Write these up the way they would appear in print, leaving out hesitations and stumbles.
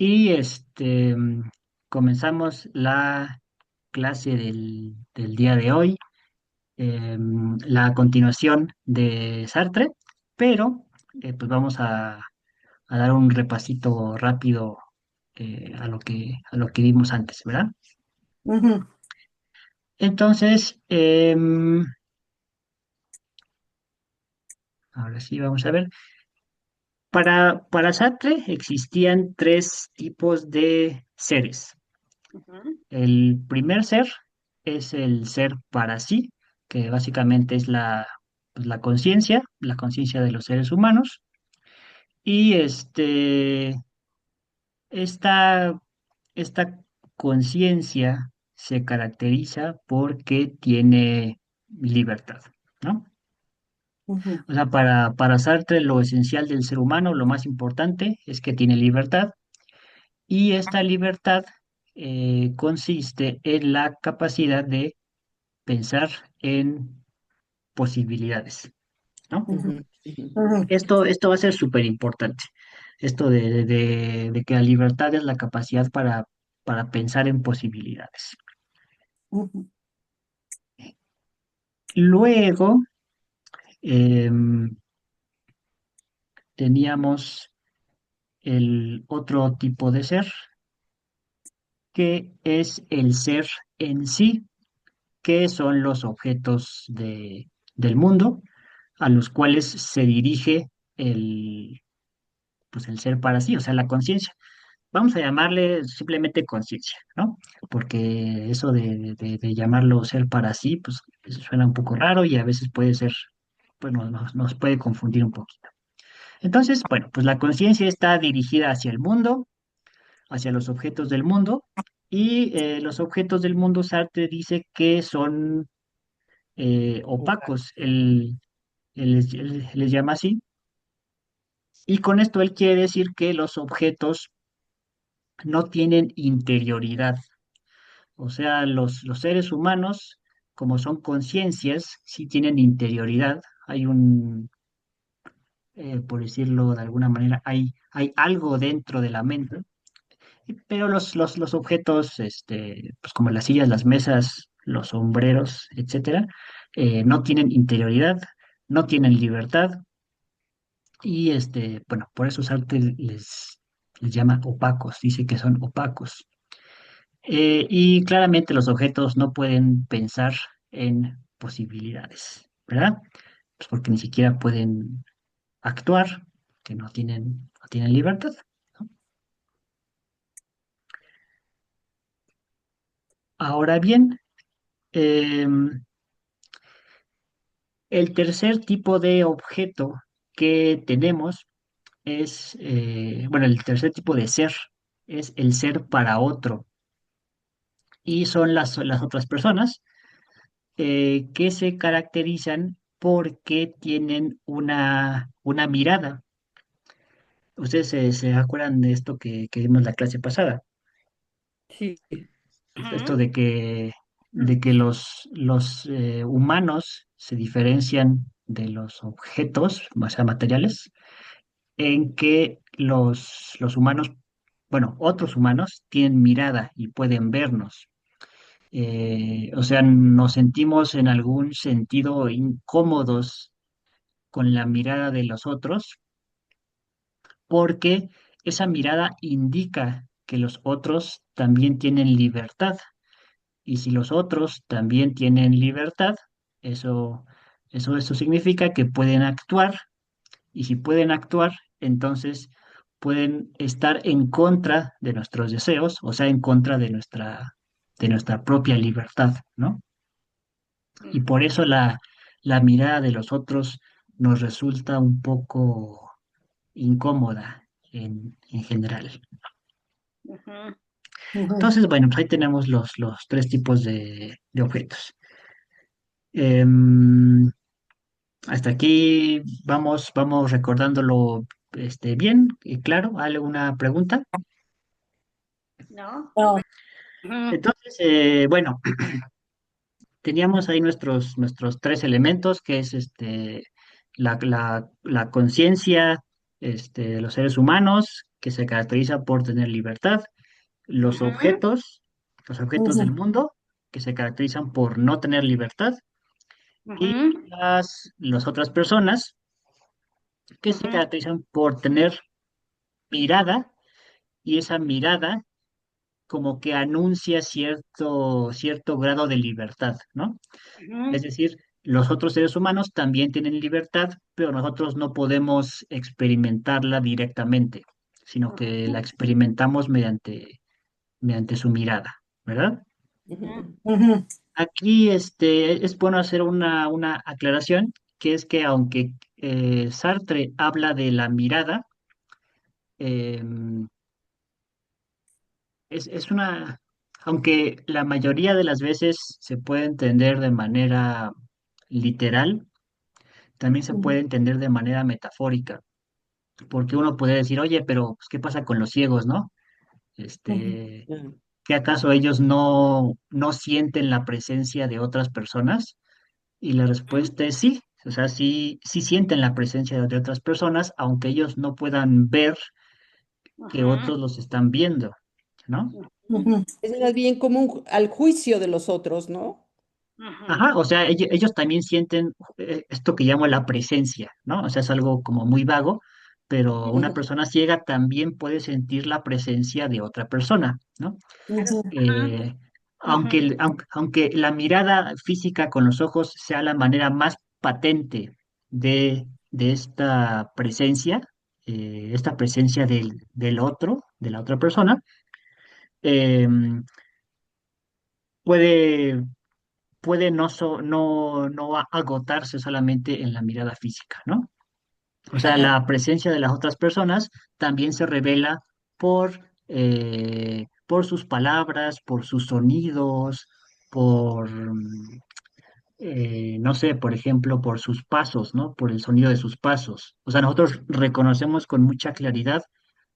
Y comenzamos la clase del día de hoy, la continuación de Sartre, pero pues vamos a dar un repasito rápido a lo que vimos antes, ¿verdad? Ujú, Entonces, ahora sí, vamos a ver. Para Sartre existían tres tipos de seres. ujú, El primer ser es el ser para sí, que básicamente es pues, la conciencia de los seres humanos. Y esta, esta conciencia se caracteriza porque tiene libertad, ¿no? ujú, O sea, para Sartre lo esencial del ser humano, lo más importante es que tiene libertad y esta libertad consiste en la capacidad de pensar en posibilidades, ¿no? ujú, ujú, Esto va a ser súper importante. Esto de que la libertad es la capacidad para pensar en posibilidades. ujú, Luego em, teníamos el otro tipo de ser, que es el ser en sí, que son los objetos del mundo a los cuales se dirige el, pues el ser para sí, o sea, la conciencia. Vamos a llamarle simplemente conciencia, ¿no? Porque eso de llamarlo ser para sí, pues eso suena un poco raro y a veces puede ser, pues nos puede confundir un poquito. Entonces, bueno, pues la conciencia está dirigida hacia el mundo, hacia los objetos del mundo, y los objetos del mundo Sartre dice que son opacos, él les llama así, y con esto él quiere decir que los objetos no tienen interioridad. O sea, los seres humanos, como son conciencias, sí tienen interioridad. Hay por decirlo de alguna manera, hay algo dentro de la mente, pero los objetos, pues como las sillas, las mesas, los sombreros, etcétera, no tienen interioridad, no tienen libertad, y bueno, por eso Sartre les llama opacos, dice que son opacos. Y claramente los objetos no pueden pensar en posibilidades, ¿verdad? Pues porque ni siquiera pueden actuar, que no tienen libertad, ¿no? Ahora bien, el tercer tipo de objeto que tenemos es, bueno, el tercer tipo de ser es el ser para otro. Y son las otras personas que se caracterizan porque tienen una mirada. Ustedes se acuerdan de esto que vimos la clase pasada, sí. esto Ujú, de que los humanos se diferencian de los objetos, o sea, materiales, en que los humanos, bueno, otros humanos tienen mirada y pueden vernos. O sea, nos sentimos en algún sentido incómodos con la mirada de los otros porque esa mirada indica que los otros también tienen libertad. Y si los otros también tienen libertad, eso, eso significa que pueden actuar. Y si pueden actuar, entonces pueden estar en contra de nuestros deseos, o sea, en contra de nuestra propia libertad, ¿no? Y por eso la mirada de los otros nos resulta un poco incómoda en general. ujú, ujú. Entonces, bueno, pues ahí tenemos los tres tipos de objetos. Em, Hasta aquí vamos recordándolo bien y claro. ¿Alguna pregunta? ¿No? No. Ujú, Entonces, bueno, teníamos ahí nuestros tres elementos, que es la conciencia de los seres humanos, que se caracteriza por tener libertad, los Ujú, objetos, los objetos del ujú, mundo, que se caracterizan por no tener libertad, y ujú, las otras personas, que se ujú, caracterizan por tener mirada, y esa mirada como que anuncia cierto grado de libertad, ¿no? Es ujú, decir, los otros seres humanos también tienen libertad, pero nosotros no podemos experimentarla directamente, sino que la ujú, experimentamos mediante su mirada, ¿verdad? ujú, ujú, Aquí es bueno hacer una aclaración, que es que aunque Sartre habla de la mirada, em, es una, aunque la mayoría de las veces se puede entender de manera literal, también se puede ujú, entender de manera metafórica, porque uno puede decir, oye, pero pues, ¿qué pasa con los ciegos, no? ujú, Este, ujú, ¿qué acaso ellos no sienten la presencia de otras personas? Y la respuesta es sí, o sea, sí sienten la presencia de otras personas, aunque ellos no puedan ver que ujú, otros los están viendo, ¿no? ujú. Es más bien como al juicio de los otros, ¿no? ujú, Ajá, o sea, ellos también sienten esto que llamo la presencia, ¿no? O sea, es algo como muy vago, pero una Ujú, persona ciega también puede sentir la presencia de otra persona, ¿no? claro, ujú, ajá, Eh, aunque, ujú, aunque la mirada física con los ojos sea la manera más patente de esta presencia del otro, de la otra persona, eh, puede puede no agotarse solamente en la mirada física, ¿no? O sea, ajá, la presencia de las otras personas también se revela por sus palabras, por sus sonidos, no sé, por ejemplo, por sus pasos, ¿no? Por el sonido de sus pasos. O sea, nosotros reconocemos con mucha claridad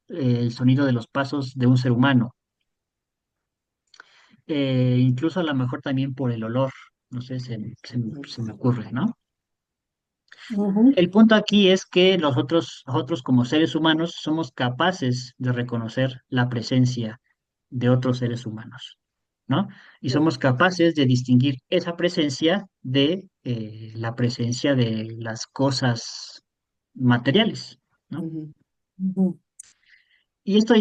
el sonido de los pasos de un ser humano, incluso a lo mejor también por el olor, no sé, se me ocurre, ¿no? ujú, El punto aquí es que nosotros como seres humanos somos capaces de reconocer la presencia de otros seres humanos, ¿no? Y somos capaces de distinguir esa presencia de la presencia de las cosas materiales, ¿no? ujú, ujú, Y esto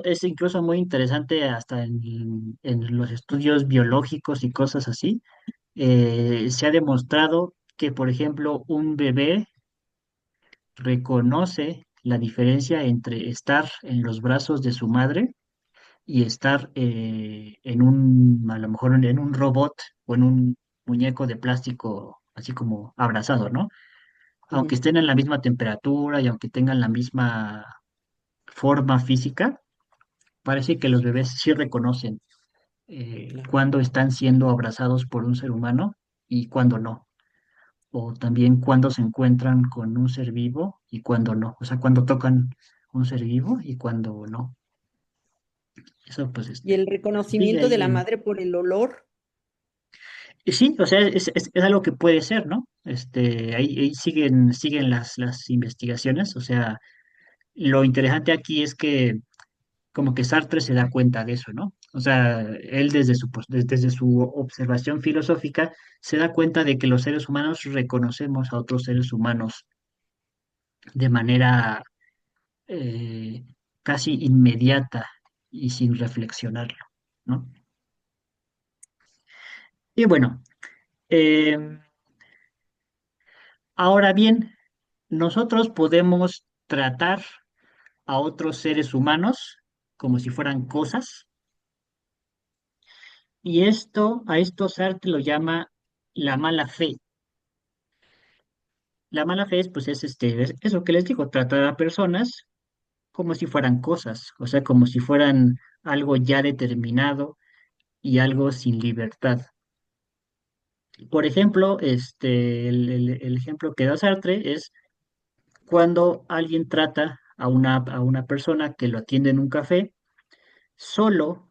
es incluso muy interesante hasta en los estudios biológicos y cosas así. Se ha demostrado que, por ejemplo, un bebé reconoce la diferencia entre estar en los brazos de su madre y estar a lo mejor en un robot o en un muñeco de plástico, así como abrazado, ¿no? Aunque ujú. estén en la misma temperatura y aunque tengan la misma forma física, parece que los bebés sí reconocen Claro. cuándo están siendo abrazados por un ser humano y cuándo no. O también cuando se encuentran con un ser vivo y cuando no, o sea, cuando tocan un ser vivo y cuando no. Eso pues Y el sigue reconocimiento de ahí la madre por el olor. y sí, o sea, es algo que puede ser, ¿no? Ahí siguen las investigaciones, o sea, lo interesante aquí es que como que Sartre se da cuenta de eso, ¿no? O sea, él desde su observación filosófica se da cuenta de que los seres humanos reconocemos a otros seres humanos de manera eh, casi inmediata y sin reflexionarlo, ¿no? Y bueno, eh, ahora bien, nosotros podemos tratar a otros seres humanos como si fueran cosas, y a esto Sartre lo llama la mala fe. La mala fe es eso que les digo, tratar a personas como si fueran cosas, o sea, como si fueran algo ya determinado y algo sin libertad. Por ejemplo, el ejemplo que da Sartre es cuando alguien trata a una persona que lo atiende en un café solo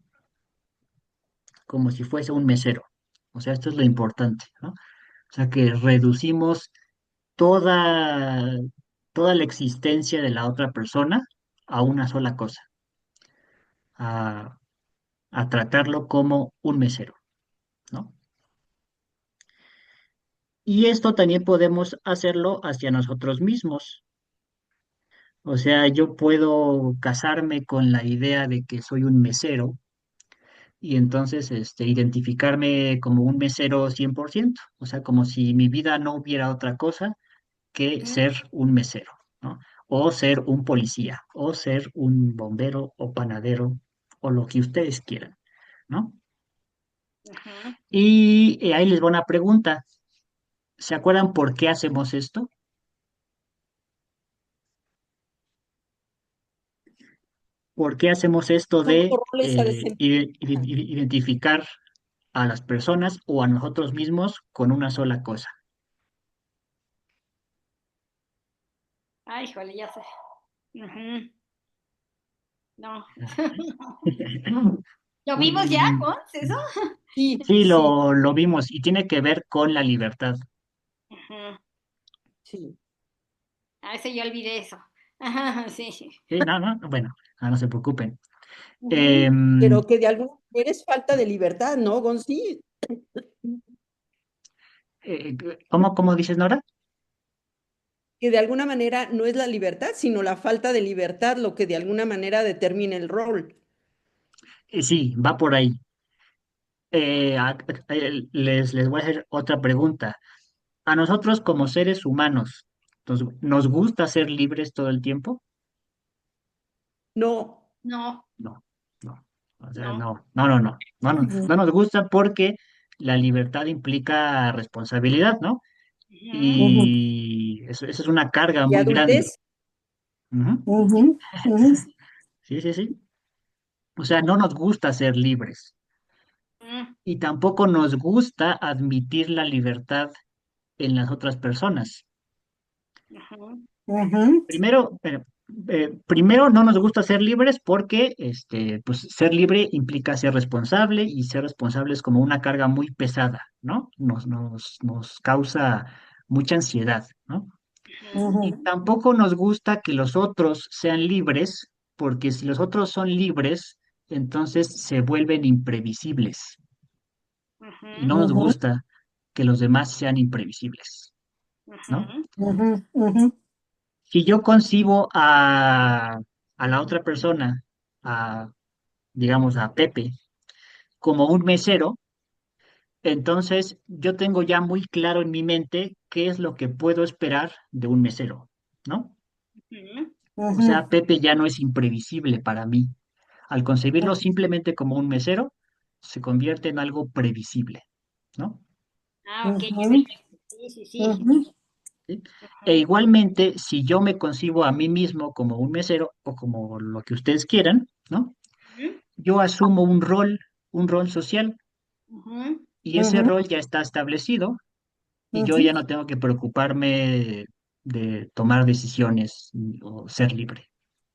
como si fuese un mesero. O sea, esto es lo importante, ¿no? O sea, que reducimos toda, toda la existencia de la otra persona a una sola cosa, a, a tratarlo como un mesero, ¿no? Y esto también podemos hacerlo hacia nosotros mismos. O sea, yo puedo casarme con la idea de que soy un mesero y entonces identificarme como un mesero 100%. O sea, como si mi vida no hubiera otra cosa que Ujú, ser un mesero, ¿no? O ser un policía, o ser un bombero o panadero, o lo que ustedes quieran, ¿no? ujú. Y ahí les va una pregunta. ¿Se acuerdan por qué hacemos esto? ¿Por qué hacemos esto Son de como roles a desempeñar. identificar a las personas o a nosotros mismos con una sola cosa? Ay, híjole, ya sé. Ujú. No. ¿Lo vimos ya, Mm, con eso? Sí, sí, sí, lo vimos y tiene que ver con la libertad. Ujú. sí. A veces yo olvidé eso. Ajá, sí. Sí, no, no, bueno, no se preocupen. Ujú. Em, Pero que de alguna manera es falta de libertad, ¿no, Gonzi? ¿cómo dices, Nora? Que de alguna manera no es la libertad, sino la falta de libertad lo que de alguna manera determina el rol. Sí, va por ahí. Les voy a hacer otra pregunta. A nosotros como seres humanos, ¿nos gusta ser libres todo el tiempo? No. No, No, no. O sea, no. Ujú, no nos gusta porque la libertad implica responsabilidad, ¿no? Ujú. ujú. Y eso es una carga Y muy grande. adultez. Ujú. Ujú, ujú, Sí, sí, sí. O sea, no nos gusta ser libres Ujú. y tampoco nos gusta admitir la libertad en las otras personas. Ujú. ujú, Primero no nos gusta ser libres porque pues, ser libre implica ser responsable y ser responsable es como una carga muy pesada, ¿no? Nos causa mucha ansiedad, ¿no? Ujú. Y ujú, tampoco nos gusta que los otros sean libres porque si los otros son libres, entonces se vuelven imprevisibles y no Ujú. nos ujú, gusta que los demás sean imprevisibles, ¿no? Ujú. ujú, ujú, Si yo concibo a la otra persona, a, digamos a Pepe, como un mesero, entonces yo tengo ya muy claro en mi mente qué es lo que puedo esperar de un mesero, ¿no? Ujú. O ujú, sea, Pepe ya no es imprevisible para mí. Al concebirlo simplemente como un mesero, se convierte en algo previsible, ¿no? Ah, ok, ya ujú, perfecto. Sí, sí, sí. ujú, ¿Sí? E Ujú. igualmente, si yo me concibo a mí mismo como un mesero o como lo que ustedes quieran, ¿no? Ujú. Yo asumo un rol social, y ese ujú, rol ya está establecido y yo ujú, ya no tengo que preocuparme de tomar decisiones o ser libre,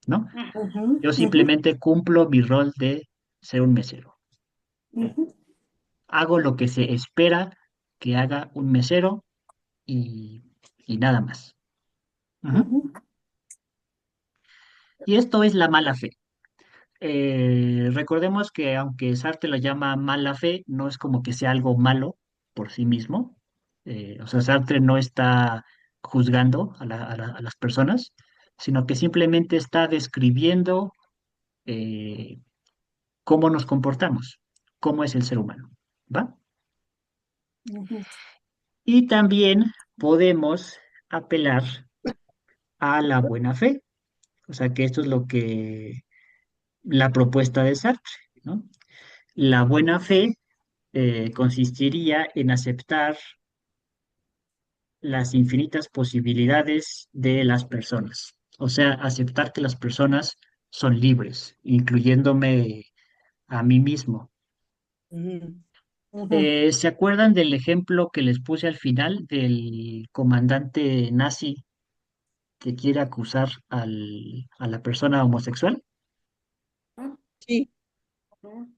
¿no? ujú, Yo ujú, simplemente cumplo mi rol de ser un mesero. ujú, Hago lo que se espera que haga un mesero y, y nada más. Ujú. ujú, Y esto es la mala fe. Recordemos que aunque Sartre la llama mala fe, no es como que sea algo malo por sí mismo. O sea, Sartre no está juzgando a las personas, sino que simplemente está describiendo eh, cómo nos comportamos, cómo es el ser humano. ¿Va? ujú, Y también podemos apelar a la buena fe. O sea, que esto es lo que la propuesta de Sartre, ¿no? La buena fe consistiría en aceptar las infinitas posibilidades de las personas. O sea, aceptar que las personas son libres, incluyéndome a mí mismo. ujú, ujú. ¿Se acuerdan del ejemplo que les puse al final del comandante nazi que quiere acusar a la persona homosexual? Sí. Ujú.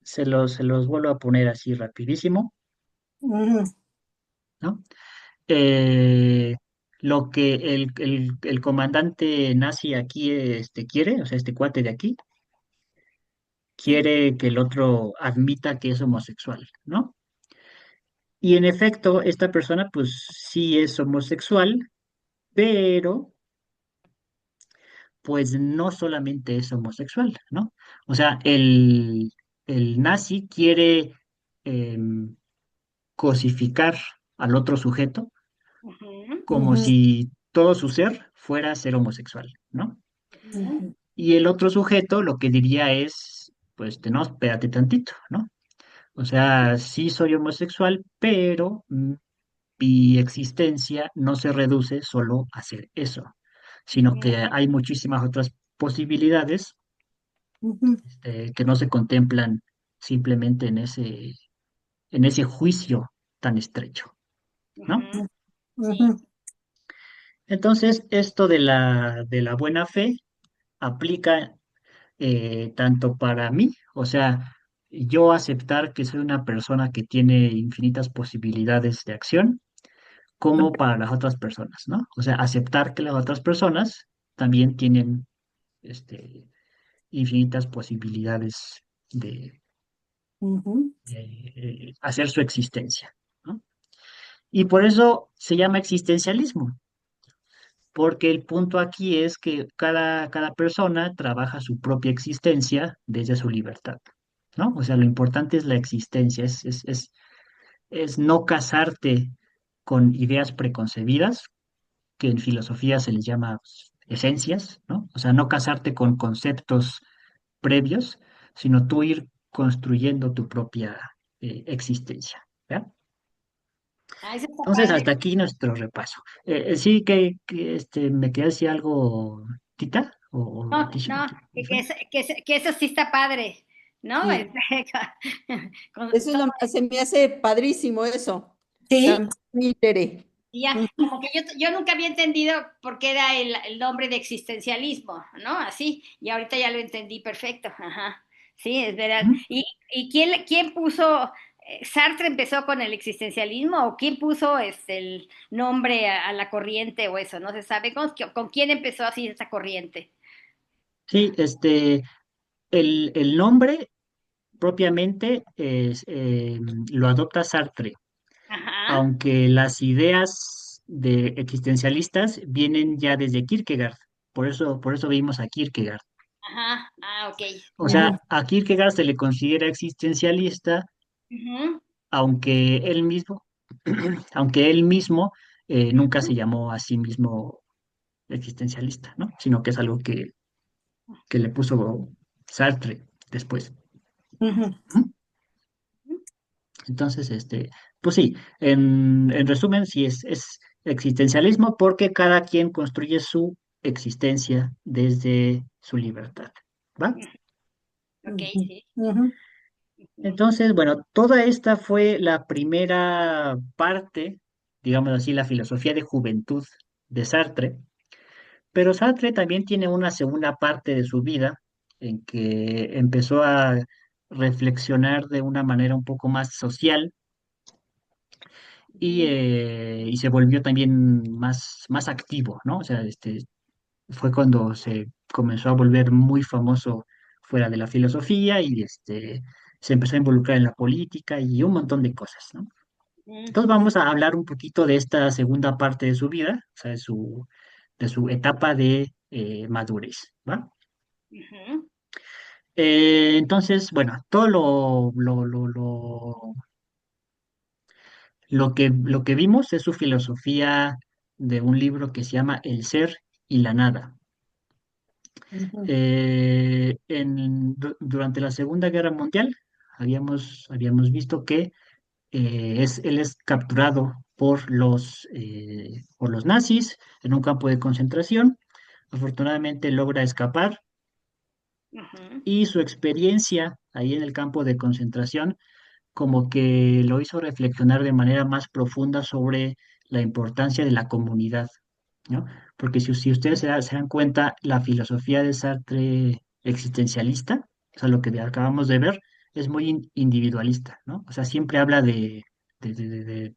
Se los vuelvo a poner así rapidísimo, Ujú, ¿no? Eh, lo que el comandante nazi aquí quiere, o sea, este cuate de aquí, quiere que el otro admita que es homosexual, ¿no? Y en efecto, esta persona pues sí es homosexual, pero pues no solamente es homosexual, ¿no? O sea, el nazi quiere em, cosificar al otro sujeto Ujú, como Ujú, si todo su ser fuera ser homosexual, ¿no? ujú, Y el otro sujeto lo que diría es, pues, no, espérate tantito, ¿no? O sea, sí soy homosexual, pero mi existencia no se reduce solo a hacer eso, sino ujú, que hay muchísimas otras posibilidades ujú, que no se contemplan simplemente en ese juicio tan estrecho, ¿no? ujú. Sí. ujú, Entonces, esto de la buena fe aplica tanto para mí, o sea, yo aceptar que soy una persona que tiene infinitas posibilidades de acción, como para las otras personas, ¿no? O sea, aceptar que las otras personas también tienen infinitas posibilidades ujú, de, hacer su existencia, ¿no? Y por eso se llama existencialismo, porque el punto aquí es que cada persona trabaja su propia existencia desde su libertad, ¿no? O sea, lo importante es la existencia, es no casarte con ideas preconcebidas, que en filosofía se les llama pues, esencias, ¿no? O sea, no casarte con conceptos previos, sino tú ir construyendo tu propia existencia, ¿ya? Ah, eso está Entonces, padre. hasta aquí nuestro repaso. Sí, me queda así algo, Tita, o No, Tisha, no, ¿qué fue? que eso sí está padre, ¿no? sí, Con eso es todo, se me hace padrísimo eso. sí, También, Tere. y ya, como que yo nunca había entendido por qué era el nombre de existencialismo, ¿no? Así, y ahorita ya lo entendí perfecto, ajá, sí, es verdad. Ujú. Y quién puso, Sartre empezó con el existencialismo o quién puso el nombre a la corriente o eso, no se sabe con quién empezó así esa corriente. Sí, el nombre propiamente lo adopta Sartre, Ajá, aunque las ideas de existencialistas vienen ya desde Kierkegaard. Por eso vimos a Kierkegaard. ajá, ah, ok, O ya. Ujú, sea, a Kierkegaard se le considera existencialista, Ujú, aunque él mismo, aunque él mismo nunca se ujú, llamó a sí mismo existencialista, ¿no? Sino que es algo que le puso Sartre después. ujú, ¿Mm? Entonces, pues sí, en resumen, sí es existencialismo porque cada quien construye su existencia desde su libertad, ¿va? ujú, ok, ujú, sí. ujú, Ujú, Entonces, bueno, toda esta fue la primera parte, digamos así, la filosofía de juventud de Sartre, pero Sartre también tiene una segunda parte de su vida en que empezó a reflexionar de una manera un poco más social y se volvió también más activo, ¿no? O sea, fue cuando se comenzó a volver muy famoso fuera de la filosofía y se empezó a involucrar en la política y un montón de cosas, ¿no? ujú, Entonces vamos a hablar un poquito de esta segunda parte de su vida, o sea, de su etapa de madurez, ¿va? ujú, Entonces, bueno, todo lo que vimos es su filosofía de un libro que se llama El ser y la nada. ujú, Durante la Segunda Guerra Mundial habíamos visto que él es capturado por los nazis en un campo de concentración. Afortunadamente logra escapar ujú, y su experiencia ahí en el campo de concentración como que lo hizo reflexionar de manera más profunda sobre la importancia de la comunidad, ¿no? Porque si ustedes se dan cuenta, la filosofía de Sartre existencialista, o sea, lo que acabamos de ver, es muy individualista, ¿no? O sea, siempre habla del del-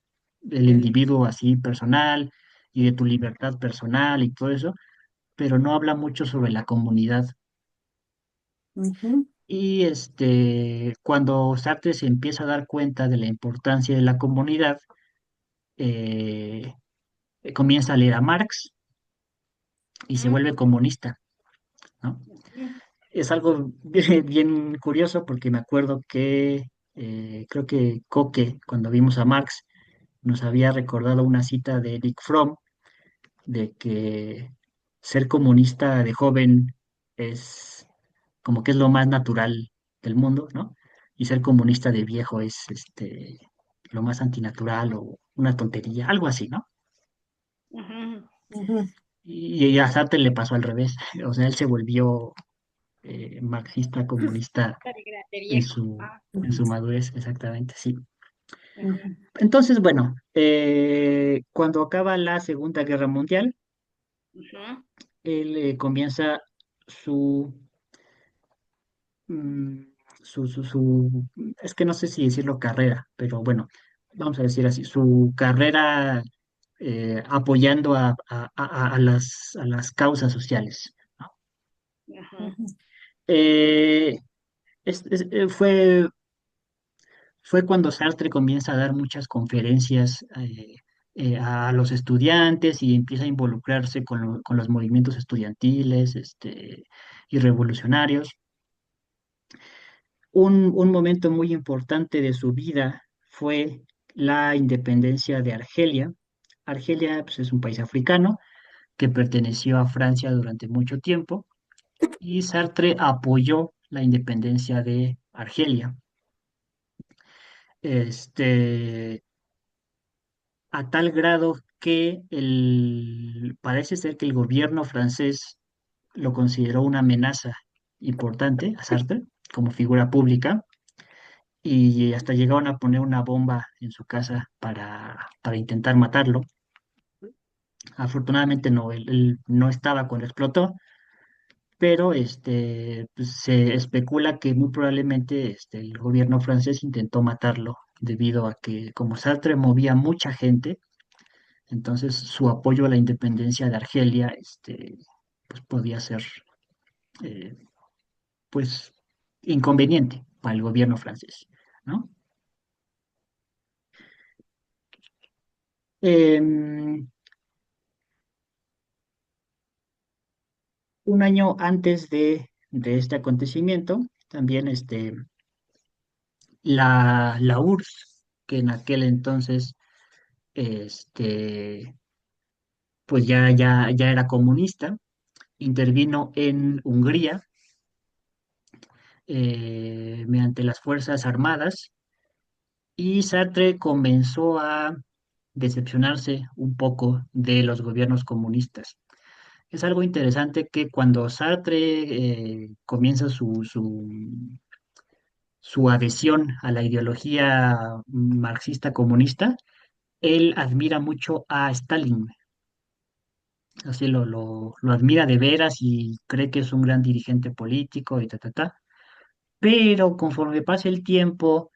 individuo así personal y de tu libertad personal y todo eso, pero no habla mucho sobre la comunidad. Ujú. Y cuando Sartre se empieza a dar cuenta de la importancia de la comunidad, eh, comienza a leer a Marx y se Mm, vuelve comunista, ¿no? ujú, Es algo bien, bien curioso porque me acuerdo que creo que Coque, cuando vimos a Marx, nos había recordado una cita de Eric Fromm de que ser comunista de joven es como que es lo más natural del mundo, ¿no? Y ser comunista de viejo es lo más antinatural o una tontería, algo así, ¿no? ujú. Ujú. Y a Sartre le pasó al revés, o sea, él se volvió marxista, comunista Está de grande, en viejo. su, Ah, en su madurez, exactamente, sí. ujú, Entonces, bueno, cuando acaba la Segunda Guerra Mundial, ujú, él comienza su, mm, es que no sé si decirlo carrera, pero bueno, vamos a decir así, su carrera apoyando a las causas sociales, ¿no? ujú. Eh, fue cuando Sartre comienza a dar muchas conferencias a los estudiantes y empieza a involucrarse con los movimientos estudiantiles y revolucionarios. Un momento muy importante de su vida fue la independencia de Argelia. Argelia, pues, es un país africano que perteneció a Francia durante mucho tiempo y Sartre apoyó la independencia de Argelia. Este, a tal grado que parece ser que el gobierno francés lo consideró una amenaza importante a Sartre como figura pública y hasta llegaron a poner una bomba en su casa para intentar matarlo. Afortunadamente no, él no estaba cuando explotó, pero pues, se especula que muy probablemente el gobierno francés intentó matarlo debido a que como Sartre movía mucha gente, entonces su apoyo a la independencia de Argelia pues podía ser eh, pues inconveniente para el gobierno francés, ¿no? Em, un año antes de este acontecimiento, también la URSS, que en aquel entonces este, pues ya era comunista, intervino en Hungría mediante las Fuerzas Armadas y Sartre comenzó a decepcionarse un poco de los gobiernos comunistas. Es algo interesante que cuando Sartre comienza su adhesión a la ideología marxista-comunista, él admira mucho a Stalin, así lo admira de veras y cree que es un gran dirigente político y ta. Pero conforme pasa el tiempo,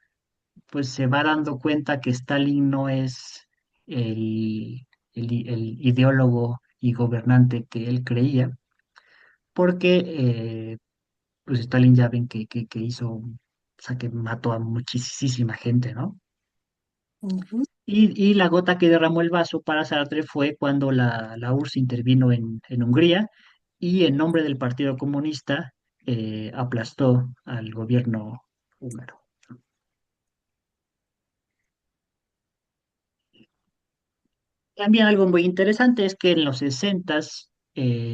pues se va dando cuenta que Stalin no es el ideólogo y gobernante que él creía, porque pues Stalin ya ven que hizo, o sea, que mató a muchísima gente, ¿no? Ujú. Y la gota que derramó el vaso para Sartre fue cuando la URSS intervino en Hungría y en nombre del Partido Comunista aplastó al gobierno húngaro. También algo muy interesante es que en los 60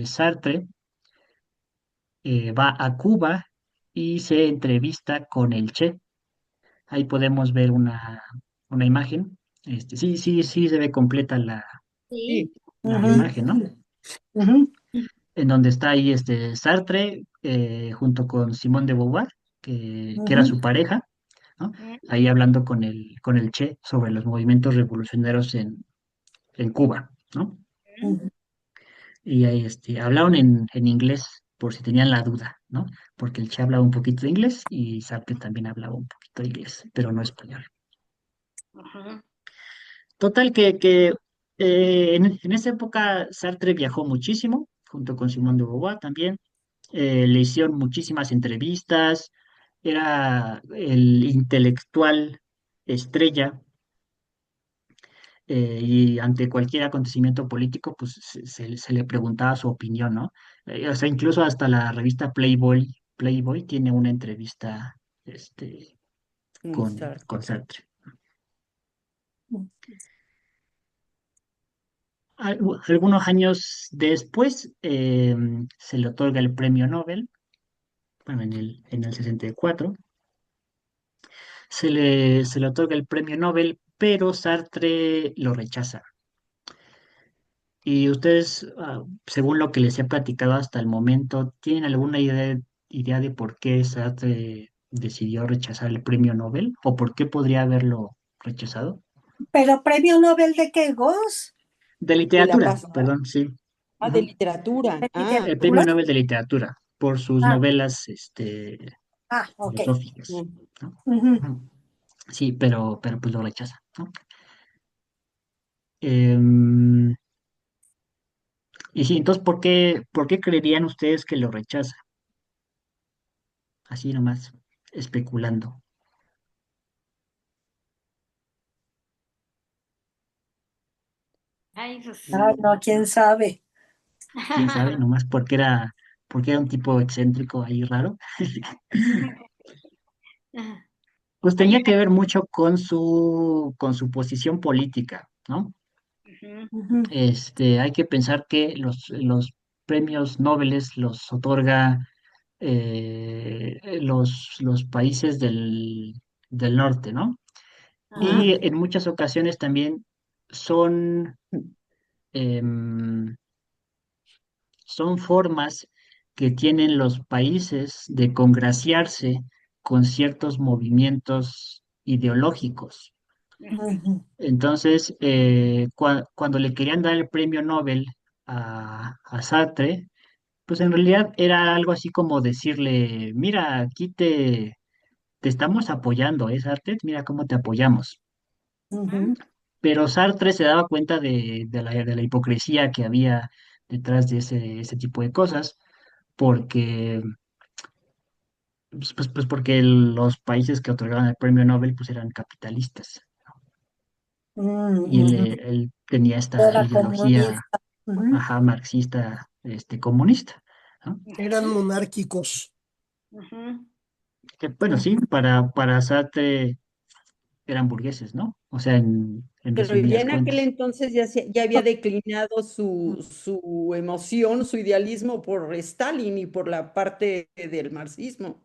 Sartre va a Cuba y se entrevista con el Che. Ahí podemos ver una imagen. Sí se ve completa Sí. Sí. la Ujú. imagen, ¿no? Ujú. En donde está ahí Sartre junto con Simone de Beauvoir, que era Ujú. su pareja, ¿no? Mm, Ahí hablando con el Che sobre los movimientos revolucionarios en Cuba, ¿no? mm, Ujú. Y ahí hablaron en inglés por si tenían la duda, ¿no? Porque el Che hablaba un poquito de inglés y Sartre también hablaba un poquito de inglés, pero no español. ujú. Total que En esa época Sartre viajó muchísimo, junto con Simón de Beauvoir también. Le hicieron muchísimas entrevistas, era el intelectual estrella, y ante cualquier acontecimiento político, pues se le preguntaba su opinión, ¿no? O sea, incluso hasta la revista Playboy tiene una entrevista, Con Sartre. con Sartre. Algunos años después, se le otorga el premio Nobel, bueno, en el 64, se le otorga el premio Nobel, pero Sartre lo rechaza. Y ustedes, según lo que les he platicado hasta el momento, ¿tienen alguna idea de por qué Sartre decidió rechazar el premio Nobel? ¿O por qué podría haberlo rechazado? Pero premio Nobel de qué, Gos? De De la literatura, paz. perdón, sí. De Ujú. literatura. ¿De El premio literatura? Nobel de literatura, por sus Ah, novelas, ok. filosóficas, Mm. ¿no? Ujú. Ujú. Sí, pero pues lo rechaza, ¿no? Em, y sí, entonces, por qué creerían ustedes que lo rechaza? Así nomás, especulando. Ay, pues. Ah, no, quién sabe. Quién sabe, nomás porque era un tipo excéntrico ahí raro. Pues Hay tenía que ver mucho con su posición política, ¿no? una. Ujú, Hay que pensar que los premios Nobel los otorga, los países del norte, ¿no? ujú, Ajá. Y en muchas ocasiones también son, em, son formas que tienen los países de congraciarse con ciertos movimientos ideológicos. ujú, Entonces, cuando le querían dar el premio Nobel a Sartre, pues en realidad era algo así como decirle, mira, aquí te estamos apoyando, ¿eh, Sartre? Mira cómo te apoyamos. ujú. Pero Sartre se daba cuenta de la hipocresía que había detrás de ese tipo de cosas, porque, pues porque los países que otorgaban el premio Nobel pues eran capitalistas, y Ujú. él tenía esta Era ideología, comunista. Ujú. ajá, marxista, comunista, ¿no? Eran monárquicos. Ujú. Que, bueno, sí, para Sartre eran burgueses, ¿no? O sea, en Pero ya resumidas en aquel cuentas. entonces ya había declinado su emoción, su idealismo por Stalin y por la parte del marxismo.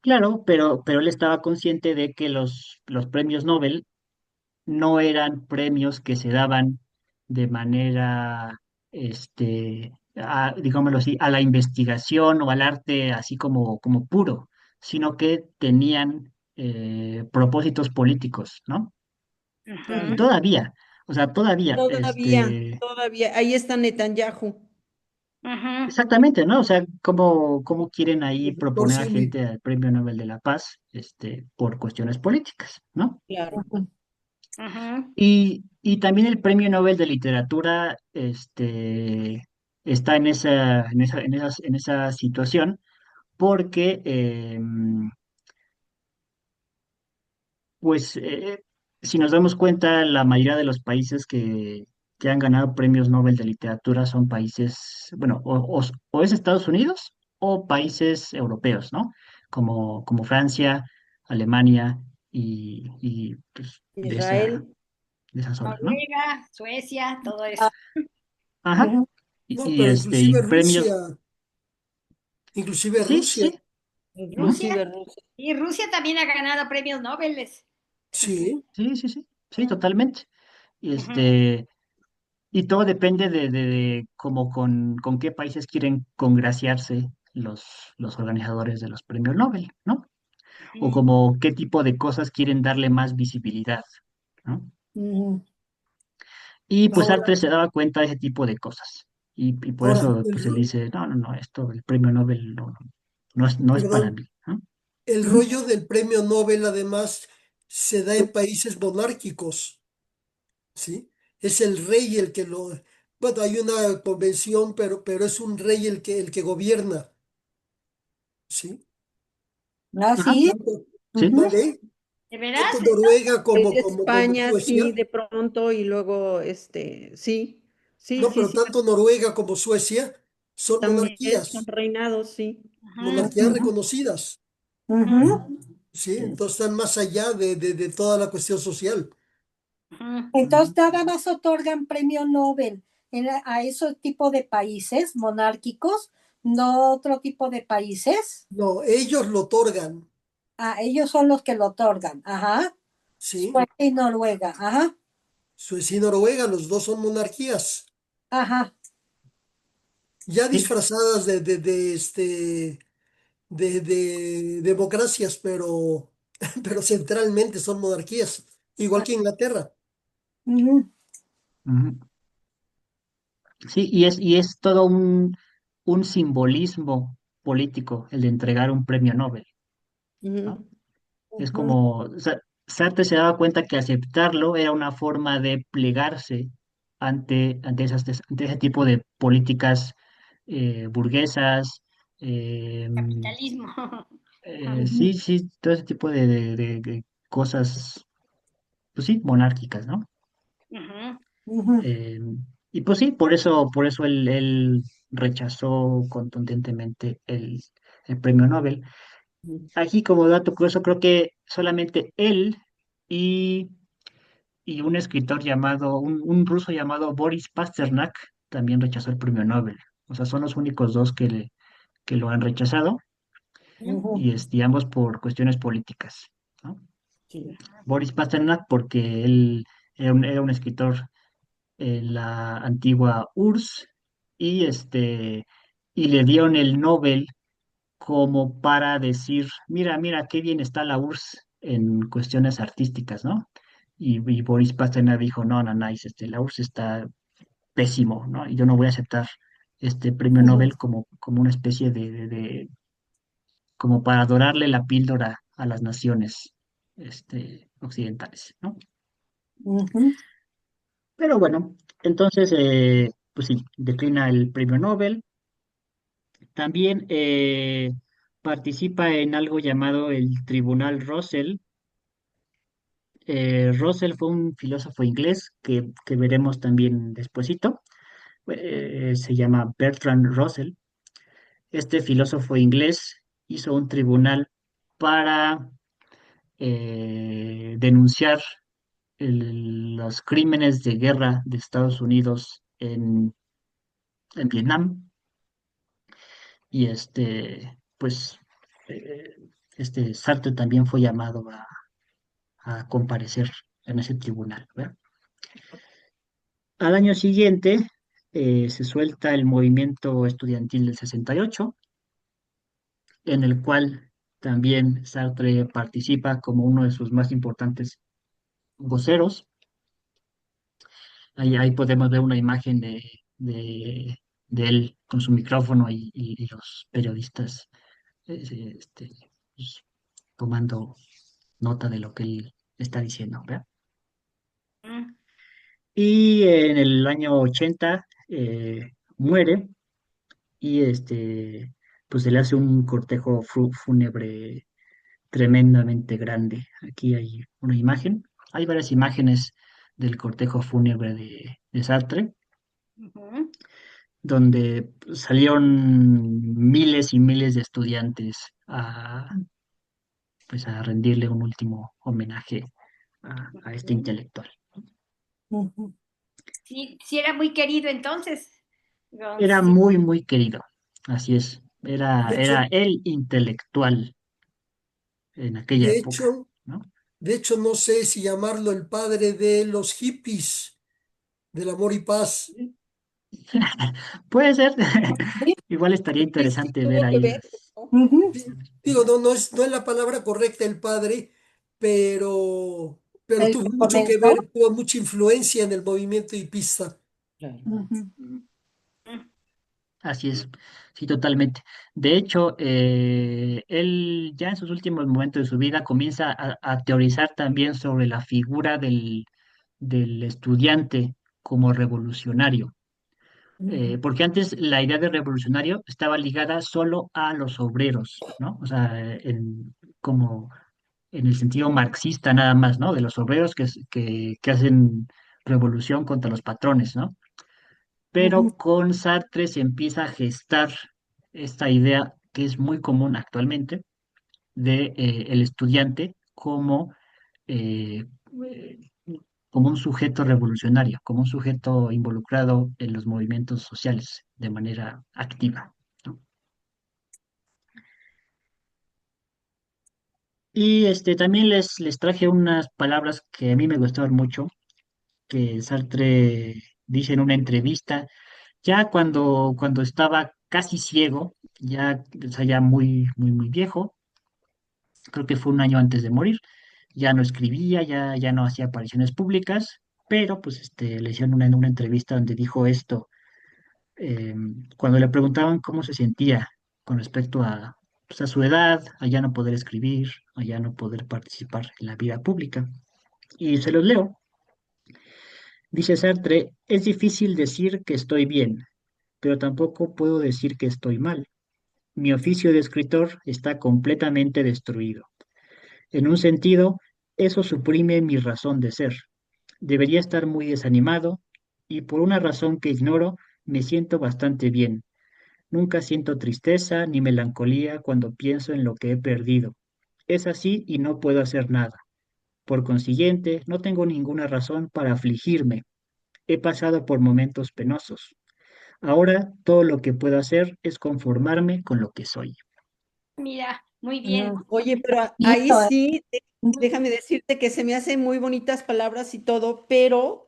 Claro, pero él estaba consciente de que los premios Nobel no eran premios que se daban de manera, digámoslo así, a la investigación o al arte así como puro, sino que tenían, propósitos políticos, ¿no? Y Ujú. Ujú. todavía, o sea, todavía, Todavía, ahí está Netanyahu. Ujú. exactamente, ¿no? O sea, cómo quieren ahí El doctor proponer a Simi. gente al Premio Nobel de la Paz, por cuestiones políticas, ¿no? Claro. Ujú. Ujú. Y también el Premio Nobel de Literatura, está en esa situación porque, pues, si nos damos cuenta, la mayoría de los países que han ganado premios Nobel de Literatura son países, bueno, o es Estados Unidos o países europeos, ¿no? Como Francia, Alemania pues, Israel. de esa zona, ¿no? Noruega, Suecia, todo Ah, eso. Ajá. ujú, No, pero Y inclusive premios, Rusia, inclusive sí, Rusia, sí. Ujú. Rusia. Inclusive Rusia. Y Rusia también ha ganado premios Nobel. sí. Sí, sí, sí, sí, totalmente. Y Ujú. y todo depende de cómo con qué países quieren congraciarse los organizadores de los premios Nobel, ¿no? O Ujú. como qué tipo de cosas quieren darle más visibilidad, ¿no? ujú. Y pues Ahora, Sartre se daba cuenta de ese tipo de cosas. Y por ahora, eso pues él dice, no, no, no, esto, el premio Nobel no es para perdón, mí, ¿no? el Ujú. rollo del premio Nobel además se da en países monárquicos, ¿sí? es el rey el que lo... Bueno, hay una convención, pero es un rey el que gobierna, ¿sí? ¿Ah, Ajá, sí? Tanto, sí. Ujú. ¿vale? ¿De veras? Tanto Noruega En como España, sí, Suecia. de pronto, y luego, sí, sí, No, sí, pero sí, tanto Noruega como Suecia son también son monarquías, reinados, sí. Ujú, monarquías Ujú. reconocidas, Ujú. ¿sí? Sí. Entonces están más allá de toda la cuestión social. ujú. Entonces, Ujú. nada más otorgan premio Nobel a esos tipos de países monárquicos, no otro tipo de países. No, ellos lo otorgan, Ah, ellos son los que lo otorgan. Ajá. ¿sí? Suecia y Noruega. Ajá. Suecia y Noruega, los dos son monarquías, Ajá. ya Sí, disfrazadas de democracias, pero centralmente son monarquías, igual que Inglaterra. Ujú. ujú. Sí, y es todo un simbolismo político el de entregar un premio Nobel, ¿no? Ujú, Es Ujú. como, o sea, Sartre se daba cuenta que aceptarlo era una forma de plegarse ante ese tipo de políticas burguesas, eh, Capitalismo. sí, Ujú. sí, todo ese tipo de cosas, pues sí, monárquicas, ¿no? Ujú, Ujú. Eh, y pues sí, por eso él rechazó contundentemente el premio Nobel. ujú, Aquí, como dato curioso, creo que solamente él y, y un escritor llamado, un ruso llamado Boris Pasternak también rechazó el premio Nobel. O sea, son los únicos dos que lo han rechazado ujú, y ambos por cuestiones políticas, ¿no? sí. Boris Pasternak porque él era un escritor en la antigua URSS y y le dieron el Nobel como para decir, mira, mira, qué bien está la URSS en cuestiones artísticas, ¿no? Y Boris Pasternak dijo, no, no, no, la URSS está pésimo, ¿no? Y yo no voy a aceptar este premio Ujú. Nobel como una especie como para dorarle la píldora a las naciones occidentales, ¿no? Ujú. Pero bueno, entonces, pues sí, declina el premio Nobel. También participa en algo llamado el Tribunal Russell. Russell fue un filósofo inglés que veremos también despuesito. Se llama Bertrand Russell. Este filósofo inglés hizo un tribunal para denunciar los crímenes de guerra de Estados Unidos en Vietnam. Y pues, eh, Sartre también fue llamado a comparecer en ese tribunal, ¿verdad? Al año siguiente se suelta el movimiento estudiantil del 68, en el cual también Sartre participa como uno de sus más importantes voceros. Ahí podemos ver una imagen de él con su micrófono y los periodistas pues, tomando nota de lo que él está diciendo, ¿verdad? ujú. Y en el año 80 muere y pues se le hace un cortejo fúnebre tremendamente grande. Aquí hay una imagen, hay varias imágenes del cortejo fúnebre de Sartre, Ujú. donde salieron miles y miles de estudiantes pues a rendirle un último homenaje a este Ujú. intelectual. Ujú. Sí, sí era muy querido entonces. Era Sí. muy, muy querido, así es, De era hecho, el intelectual en aquella de época, hecho, ¿no? de hecho, no sé si llamarlo el padre de los hippies, del amor y paz. Puede ser, Sí. igual estaría Sí, sí, interesante ver tuvo que ahí ver, las... ¿no? Ujú. Digo, no es la palabra correcta el padre, pero El tuvo que mucho que comenzó. ver, tuvo mucha influencia en el movimiento hipista. Claro. Ujú. Así es, sí, totalmente. De hecho, él ya en sus últimos momentos de su vida comienza a teorizar también sobre la figura del estudiante como revolucionario. Porque antes la idea de revolucionario estaba ligada solo a los obreros, ¿no? O sea, como en el sentido marxista nada más, ¿no? De los obreros que hacen revolución contra los patrones, ¿no? Ujú, Pero con Sartre se empieza a gestar esta idea que es muy común actualmente de el estudiante eh, eh, como un sujeto revolucionario, como un sujeto involucrado en los movimientos sociales de manera activa, ¿no? Y también les traje unas palabras que a mí me gustaron mucho, que Sartre dice en una entrevista, ya cuando estaba casi ciego, ya, o sea, ya muy viejo, creo que fue un año antes de morir, ya no escribía, ya no hacía apariciones públicas, pero pues le hicieron una entrevista donde dijo esto, eh, cuando le preguntaban cómo se sentía con respecto pues, a su edad, a ya no poder escribir, a ya no poder participar en la vida pública. Y se los leo. Dice Sartre, es difícil decir que estoy bien, pero tampoco puedo decir que estoy mal. Mi oficio de escritor está completamente destruido. En un sentido, eso suprime mi razón de ser. Debería estar muy desanimado y por una razón que ignoro, me siento bastante bien. Nunca siento tristeza ni melancolía cuando pienso en lo que he perdido. Es así y no puedo hacer nada. Por consiguiente, no tengo ninguna razón para afligirme. He pasado por momentos penosos. Ahora todo lo que puedo hacer es conformarme con lo que soy. Mira, muy bien. ujú. Oye, pero ahí Bonito, ¿eh? sí, Ujú, déjame decirte que se me hacen muy bonitas palabras y todo, pero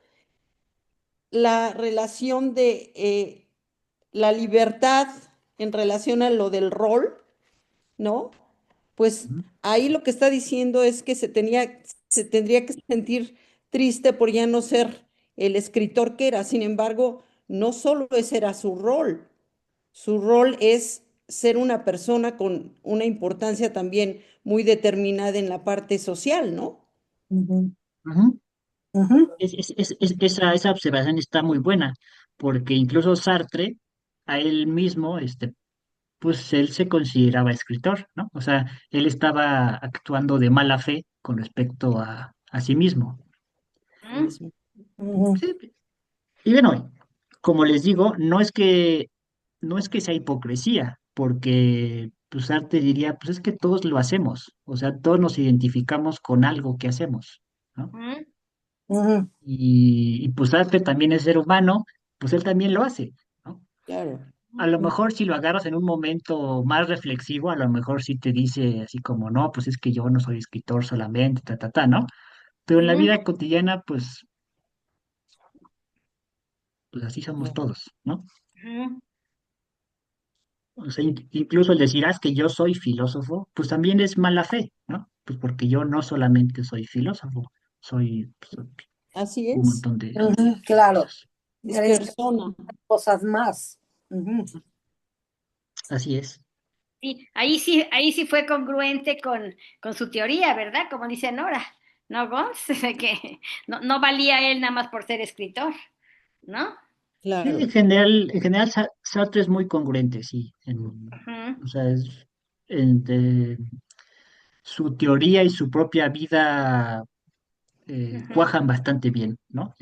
la relación de la libertad en relación a lo del rol, ¿no? Pues Ujú, ahí lo que está diciendo es que se tendría que sentir triste por ya no ser el escritor que era. Sin embargo, no solo ese era su rol es ser una persona con una importancia también muy determinada en la parte social, ¿no? ujú, ujú. ujú, Esa observación está muy buena, porque incluso Sartre, a él mismo, pues él se consideraba escritor, ¿no? O sea, él estaba actuando de mala fe con respecto a sí mismo. Mm, ujú, Sí. Y bueno, como les digo, no es que sea hipocresía, porque pues Sartre diría, pues es que todos lo hacemos, o sea, todos nos identificamos con algo que hacemos, ¿no? mm, ujú, Y pues Sartre también es ser humano, pues él también lo hace, ¿no? Claro. A lo mejor si lo agarras en un momento más reflexivo, a lo mejor sí te dice así como, no, pues es que yo no soy escritor solamente, ¿no? Pero en la mm, vida cotidiana, pues así somos Ujú. todos, ¿no? mm. O sea, incluso el decir, ah, es que yo soy filósofo, pues también es mala fe, ¿no? Pues porque yo no solamente soy filósofo, soy pues, Así un es. montón de ujú, claro, cosas. Es eres persona. cosas más. Ujú, Así es. Sí, ahí sí fue congruente con su teoría, ¿verdad? Como dice Nora, ¿no, Gons? De que no valía él nada más por ser escritor, ¿no? Sí, Claro. en general Sartre es muy congruente, sí. Ujú, O sea, su teoría y su propia vida ujú. cuajan bastante bien, ¿no?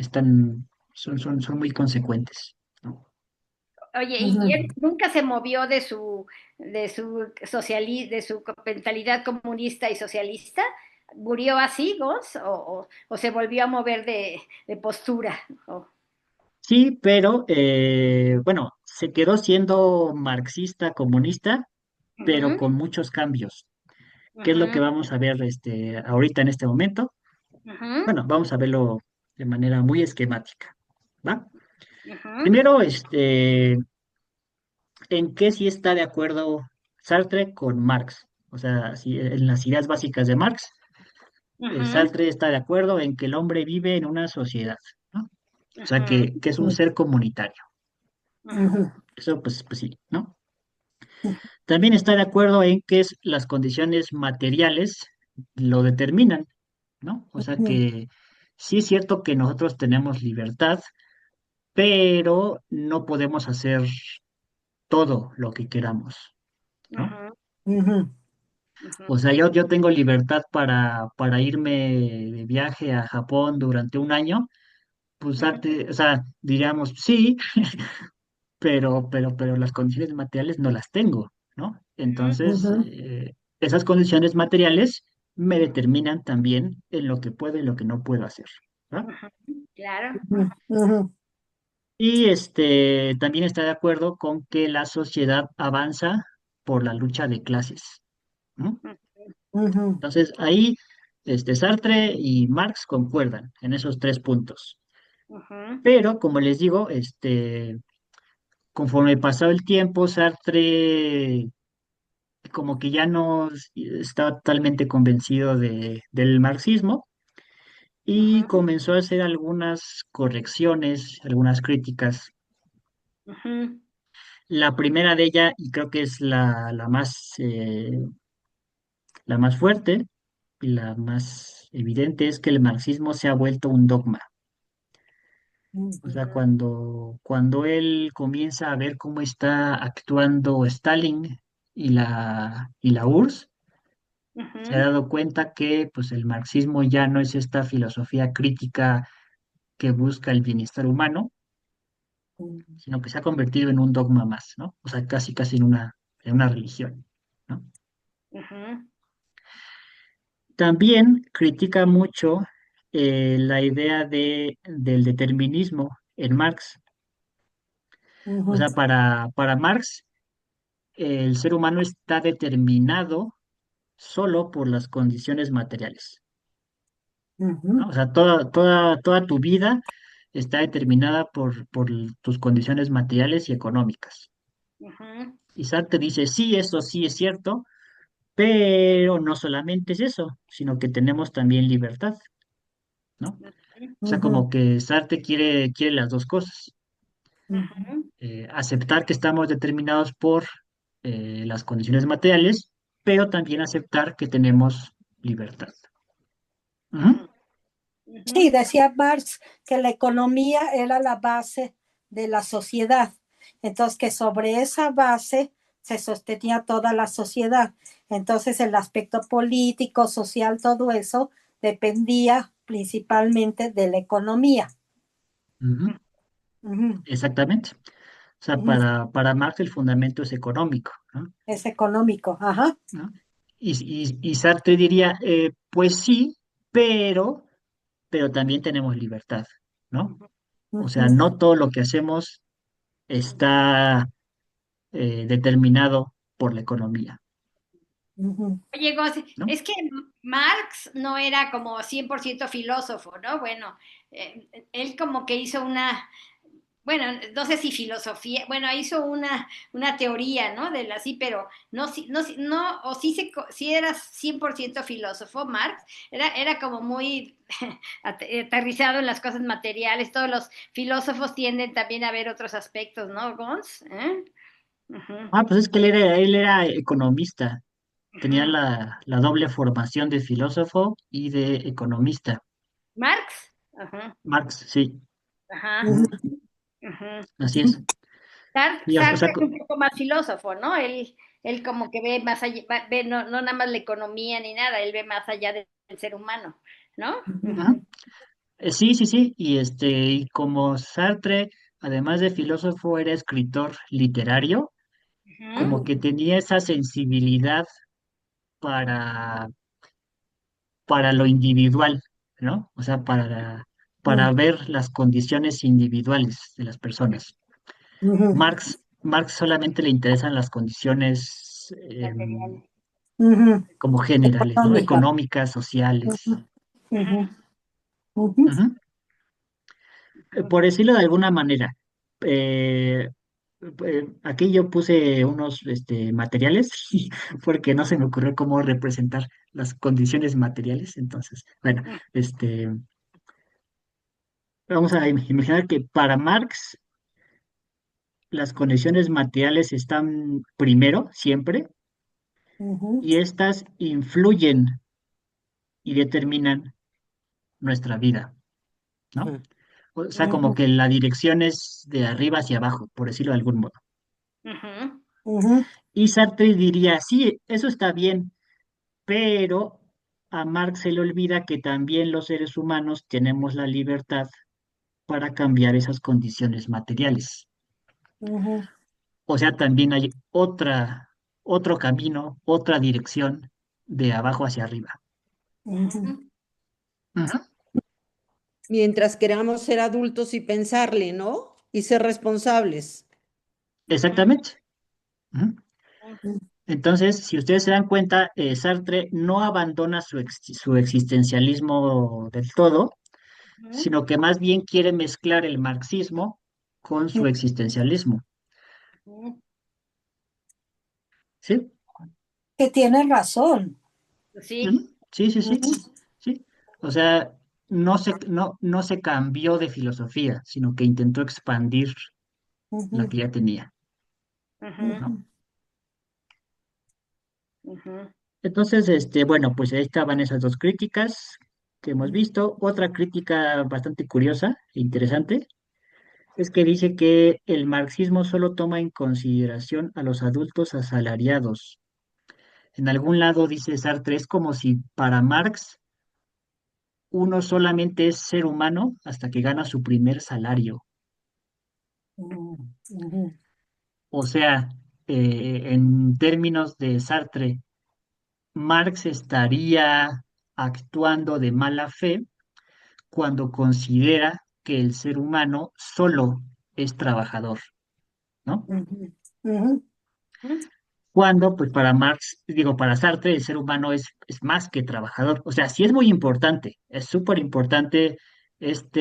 Son muy consecuentes, ¿no? Oye, y él ujú. nunca se movió de su mentalidad comunista y socialista. ¿Murió así, Gons? ¿O se volvió a mover de postura? Sí, pero bueno, se quedó siendo marxista, comunista, pero Ujú, con muchos cambios. ¿Qué es lo que ujú, vamos a ver ahorita en este momento? ujú, Bueno, vamos a verlo de manera muy esquemática, ¿va? ujú, Primero, ¿en qué sí está de acuerdo Sartre con Marx? O sea, si en las ideas básicas de Marx, ujú, Sartre está de acuerdo en que el hombre vive en una sociedad, ¿no? O sea, ujú, que es un ser comunitario. ujú, Eso, pues sí, ¿no? También está de acuerdo en que las condiciones materiales lo determinan, ¿no? O sea Ujú, que sí es cierto que nosotros tenemos libertad, pero no podemos hacer todo lo que queramos, ¿no? Ujú, Ujú, O ujú, sea, yo tengo libertad para irme de viaje a Japón durante un año, pues ujú, o sea, diríamos, sí, pero las condiciones materiales no las tengo, ¿no? Entonces, ujú, esas condiciones materiales me determinan también en lo que puedo y lo que no puedo hacer, ¿no? ujú, claro. ujú, ujú, Y también está de acuerdo con que la sociedad avanza por la lucha de clases, ¿no? ujú, Entonces, ahí Sartre y Marx concuerdan en esos tres puntos. Ujú, Pero, como les digo, conforme pasó el tiempo, Sartre como que ya no estaba totalmente convencido del marxismo y ujú, comenzó a hacer algunas correcciones, algunas críticas. ujú, La primera de ellas, y creo que es la más fuerte y la más evidente, es que el marxismo se ha vuelto un dogma. O sea, ujú, cuando él comienza a ver cómo está actuando Stalin y la URSS, se ha ujú, dado cuenta que pues, el marxismo ya no es esta filosofía crítica que busca el bienestar humano, sino que se ha convertido en un dogma más, ¿no? O sea, casi casi en una religión, ¿no? ujú, También critica mucho la idea del determinismo en Marx. O ujú, sea, para Marx, el ser humano está determinado solo por las condiciones materiales, ¿no? ujú, O sea, toda tu vida está determinada por tus condiciones materiales y económicas. ujú, Y Sartre dice, sí, eso sí es cierto, pero no solamente es eso, sino que tenemos también libertad, ¿no? O sea, ujú, como que Sartre quiere las dos cosas. ujú, Aceptar que estamos determinados por las condiciones materiales, pero también aceptar que tenemos libertad. Ujú, ujú, ujú, Sí, decía Marx que la economía era la base de la sociedad. Entonces, que sobre esa base se sostenía toda la sociedad. Entonces, el aspecto político, social, todo eso dependía principalmente de la economía. ujú, Ujú, exactamente. O sea, ujú. para Marx el fundamento es económico, ¿no? Es económico. Ajá. ¿No? Y Sartre diría, pues sí, pero también tenemos libertad, ¿no? O sea, Ujú, no todo lo que hacemos está determinado por la economía, ujú, Oye, ¿no? es que Marx no era como 100% filósofo, ¿no? Bueno, él como que hizo bueno, no sé si filosofía, bueno, hizo una teoría, ¿no? De la sí, pero no, no, o sí era 100% filósofo, Marx, era como muy aterrizado en las cosas materiales, todos los filósofos tienden también a ver otros aspectos, ¿no, Gons? ¿Eh? Ujú, Pues es que él era economista, tenía ujú. la doble formación de filósofo y de economista. Marx, ajá, Marx, sí, ajá, ujú, ujú, ujú. así es. Y, o Sartre sea, es un poco más filósofo, ¿no? Él como que ve más allá, ve no nada más la economía ni nada, él ve más allá del ser humano, ¿no? ajá, Ujú, sí, sí, sí, y como Sartre, además de filósofo, era escritor literario, como ujú, que tenía esa sensibilidad para lo individual, ¿no? O sea, para ver las condiciones individuales de las personas. ujú, Marx solamente le interesan las condiciones materiales. ujú. como generales, ¿no? Económica. Económicas, sociales. Ujú, Ujú, ujú, Ujú. ujú. Por decirlo de alguna manera, eh, aquí yo puse unos materiales porque no se me ocurrió cómo representar las condiciones materiales. Entonces, bueno, vamos a imaginar que para Marx las condiciones materiales están primero, siempre, ujú, y estas influyen y determinan nuestra vida, ¿no? Ujú. O sea, como que la dirección es de arriba hacia abajo, por decirlo de algún modo. Ujú. Ujú. Y Sartre diría, sí, eso está bien, pero a Marx se le olvida que también los seres humanos tenemos la libertad para cambiar esas condiciones materiales. Ujú. O sea, también hay otro camino, otra dirección de abajo hacia arriba. Ujú. Ujú. Mientras queramos ser adultos y pensarle, ¿no? Y ser responsables. Exactamente. Ujú. Ujú. Entonces, si ustedes se dan cuenta, Sartre no abandona su existencialismo del todo, Ujú. sino que más bien quiere mezclar el marxismo con su existencialismo. Ujú. ¿Sí? Que tienes razón. Sí. Ujú. Sí, sí, sí, Ujú. sí. O sea, no se cambió de filosofía, sino que intentó expandir la Ujú. que ya tenía, Ujú. ¿no? Ujú. Ujú. Entonces, bueno, pues ahí estaban esas dos críticas que hemos visto. Otra crítica bastante curiosa e interesante es que dice que el marxismo solo toma en consideración a los adultos asalariados. En algún lado dice Sartre, es como si para Marx uno solamente es ser humano hasta que gana su primer salario. Ujú. Ujú. O sea, en términos de Sartre, Marx estaría actuando de mala fe cuando considera que el ser humano solo es trabajador, ¿no? Ujú. Ujú. Ujú. Cuando, pues para Marx, digo, para Sartre, el ser humano es más que trabajador. O sea, sí es muy importante, es súper importante esta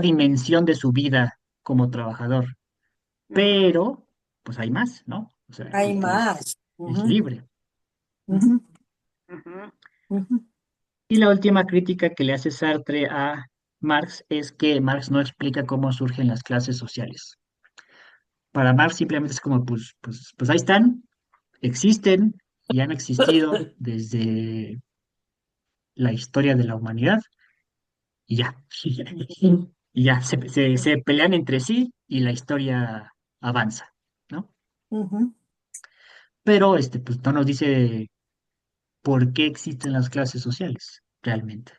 dimensión de su vida como trabajador, Ujú. pero pues hay más, ¿no? O sea, Hay porque más. es Ujú. libre. Ujú. Ujú. Ujú. Ujú. Y la última crítica que le hace Sartre a Marx es que Marx no explica cómo surgen las clases sociales. Para Marx simplemente es como, pues ahí están, existen y han existido desde la historia de la humanidad y ya. Y ya, se pelean entre sí y la historia avanza, ¿no? Ujú. Pero pues no nos dice por qué existen las clases sociales realmente.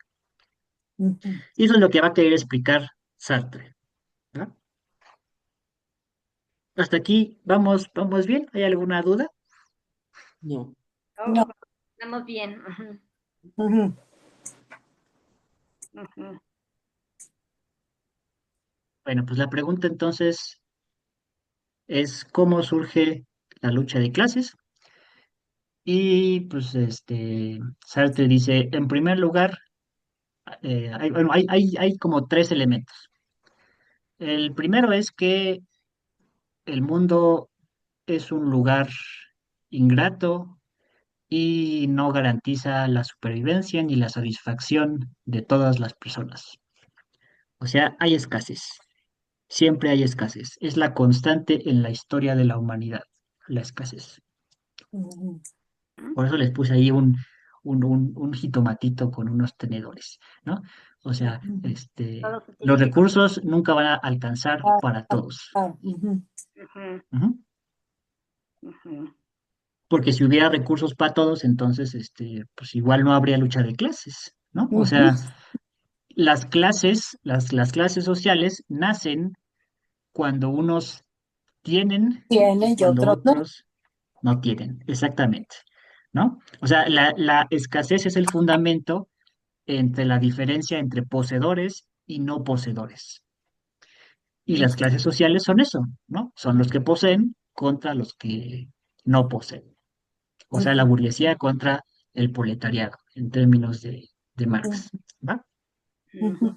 Ujú. Y eso es lo que va a querer explicar Sartre, ¿no? Hasta aquí vamos bien. ¿Hay alguna duda? No. Oh, No. estamos bien. Ujú. Ujú. Ujú. Bueno, pues la pregunta entonces es cómo surge la lucha de clases. Y pues Sartre dice, en primer lugar, bueno, hay como tres elementos. El primero es que el mundo es un lugar ingrato y no garantiza la supervivencia ni la satisfacción de todas las personas. O sea, hay escasez, siempre hay escasez. Es la constante en la historia de la humanidad, la escasez. Ujú. Por eso les puse ahí un jitomatito con unos tenedores, ¿no? O sea, Ujú. Todo se los tiene que recursos nunca van a alcanzar Ah, para ah, todos. ah. Ujú. Ujú. Ujú. Ujú. Porque si hubiera recursos para todos, entonces, pues igual no habría lucha de clases, ¿no? O Ujú. sea, las clases sociales nacen cuando unos tienen y Tienen y cuando otros no. otros no tienen, exactamente, ¿no? O sea, la escasez es el fundamento entre la diferencia entre poseedores y no poseedores. Y las clases sociales son eso, ¿no? Son los que poseen contra los que no poseen. O sea, la Ujú. burguesía contra el proletariado, en términos de Marx, ¿va? Ujú. Ujú.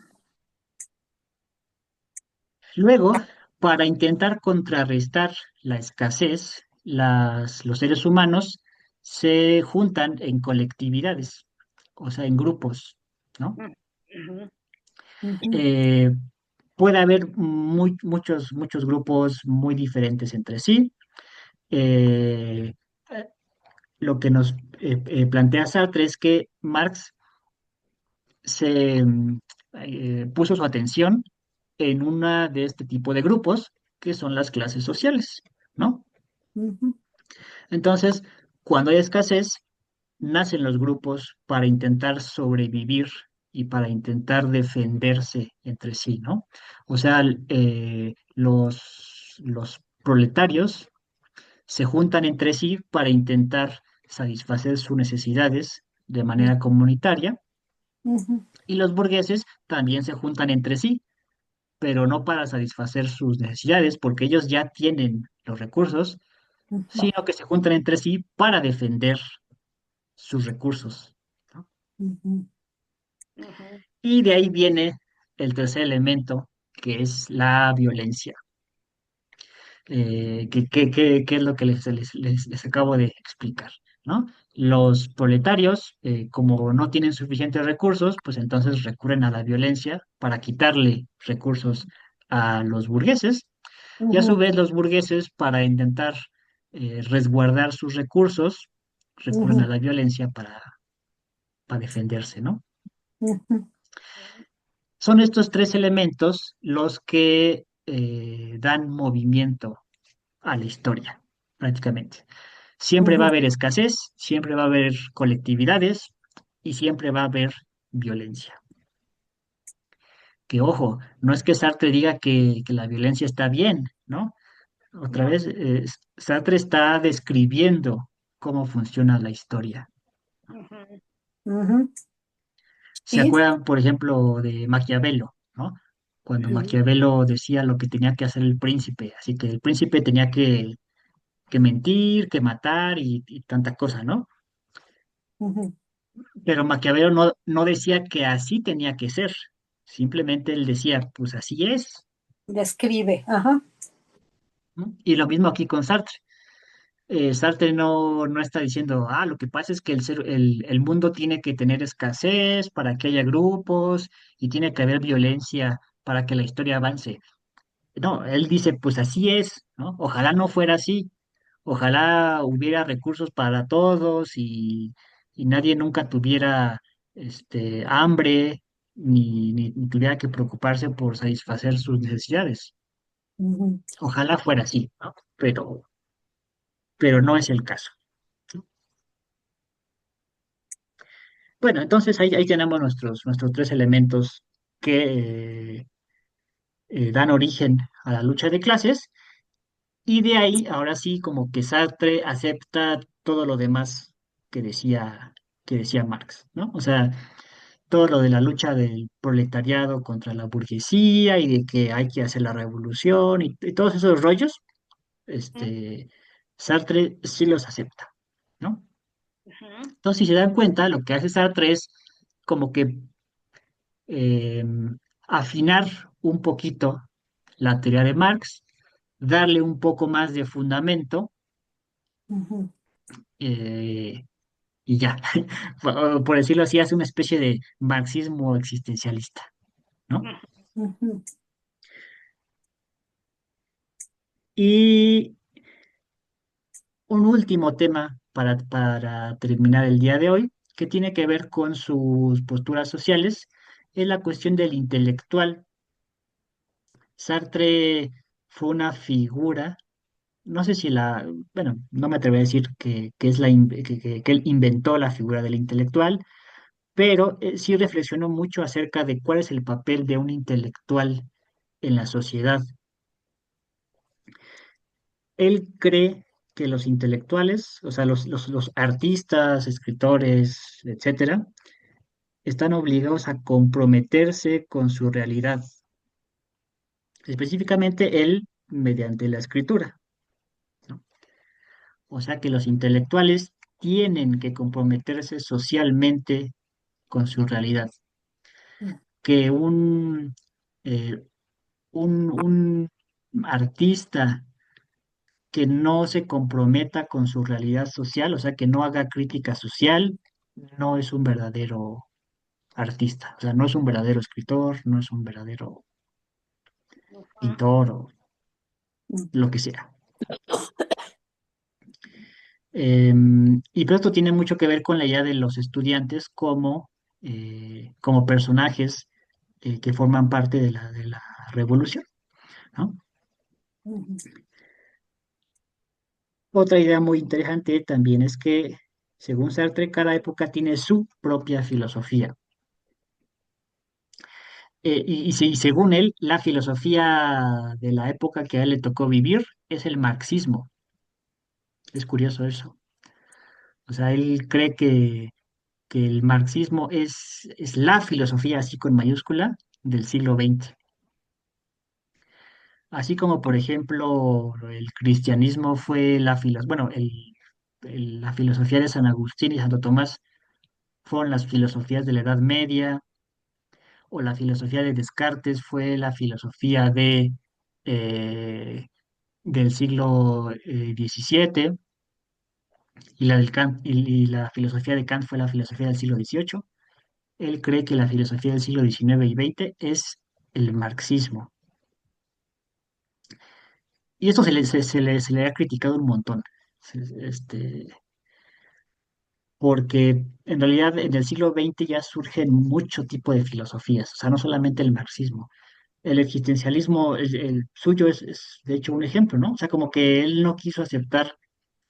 Luego, para intentar contrarrestar la escasez, los seres humanos se juntan en colectividades, o sea, en grupos, ¿no? Ujú. Ujú. Eh, puede haber muchos grupos muy diferentes entre sí. Eh, eh, lo que nos plantea Sartre es que Marx se, puso su atención en una de este tipo de grupos, que son las clases sociales, ¿no? Ujú, Entonces, cuando hay escasez, nacen los grupos para intentar sobrevivir y para intentar defenderse entre sí, ¿no? O sea, los proletarios se juntan entre sí para intentar satisfacer sus necesidades de manera comunitaria ujú, y los burgueses también se juntan entre sí, pero no para satisfacer sus necesidades porque ellos ya tienen los recursos, ujú, sino que se juntan entre sí para defender sus recursos, ¿no? ujú, Ujú. Y de ahí viene el tercer elemento, que es la violencia. ¿Qué es lo que les acabo de explicar, ¿no? Los proletarios, como no tienen suficientes recursos, pues entonces recurren a la violencia para quitarle recursos a los burgueses, y a su ujú, vez los burgueses, para intentar resguardar sus recursos, recurren a ujú, la violencia para defenderse, ¿no? ujú, Son estos tres elementos los que dan movimiento a la historia, prácticamente. Siempre va a ujú. haber escasez, siempre va a haber colectividades y siempre va a haber violencia. Que ojo, no es que Sartre diga que la violencia está bien, ¿no? Otra No. vez, Sartre está describiendo cómo funciona la historia. Ujú. Ujú. ¿Se Sí, acuerdan, por ejemplo, de Maquiavelo, ¿no? Cuando sí. Maquiavelo decía lo que tenía que hacer el príncipe, así que el príncipe tenía que mentir, que matar y tanta cosa, ¿no? Ujú. Pero Maquiavelo no decía que así tenía que ser, simplemente él decía, pues así es, Describe, ajá. ¿no? Y lo mismo aquí con Sartre. Sartre no está diciendo, lo que pasa es que el mundo tiene que tener escasez para que haya grupos y tiene que haber violencia para que la historia avance. No, él dice, pues así es, ¿no? Ojalá no fuera así, ojalá hubiera recursos para todos y nadie nunca tuviera hambre ni tuviera que preocuparse por satisfacer sus necesidades. Ujú, Ojalá fuera así, ¿no? Pero no es el caso. Bueno, entonces ahí tenemos nuestros tres elementos que dan origen a la lucha de clases. Y de ahí, ahora sí, como que Sartre acepta todo lo demás que que decía Marx, ¿no? O sea, todo lo de la lucha del proletariado contra la burguesía y de que hay que hacer la revolución y todos esos rollos, Ujú. Sartre sí los acepta, ¿no? Ujú. Entonces, si se dan cuenta, lo que hace Sartre es como que eh, afinar un poquito la teoría de Marx, darle un poco más de fundamento ujú, eh, y ya, por decirlo así, hace una especie de marxismo existencialista, ¿no? ujú, Y un último tema para terminar el día de hoy, que tiene que ver con sus posturas sociales, es la cuestión del intelectual. Sartre fue una figura, no sé si bueno, no me atrevo a decir que es que él inventó la figura del intelectual, pero sí reflexionó mucho acerca de cuál es el papel de un intelectual en la sociedad. Él cree que los intelectuales, o sea, los artistas, escritores, etcétera, están obligados a comprometerse con su realidad, específicamente él mediante la escritura, ¿no? O sea que los intelectuales tienen que comprometerse socialmente con su realidad, que eh, un artista que no se comprometa con su realidad social, o sea, que no haga crítica social, no es un verdadero artista, o sea, no es un verdadero escritor, no es un verdadero Ujú. pintor o ujú, lo que sea. Y pero esto tiene mucho que ver con la idea de los estudiantes como personajes que forman parte de la revolución, ¿no? Ujú. Otra idea muy interesante también es que, según Sartre, cada época tiene su propia filosofía. Y según él, la filosofía de la época que a él le tocó vivir es el marxismo. Es curioso eso. O sea, él cree que el marxismo es la filosofía, así con mayúscula, del siglo XX. Así como, por ejemplo, el cristianismo fue bueno, la filosofía de San Agustín y Santo Tomás fueron las filosofías de la Edad Media, o la filosofía de Descartes fue la filosofía eh, del siglo XVII, y la filosofía de Kant fue la filosofía del siglo XVIII. Él cree que la filosofía del siglo XIX y XX es el marxismo. Y esto se le ha criticado un montón. Este, porque en realidad en el siglo XX ya surgen mucho tipo de filosofías, o sea, no solamente el marxismo. El existencialismo, el suyo es de hecho un ejemplo, ¿no? O sea, como que él no quiso aceptar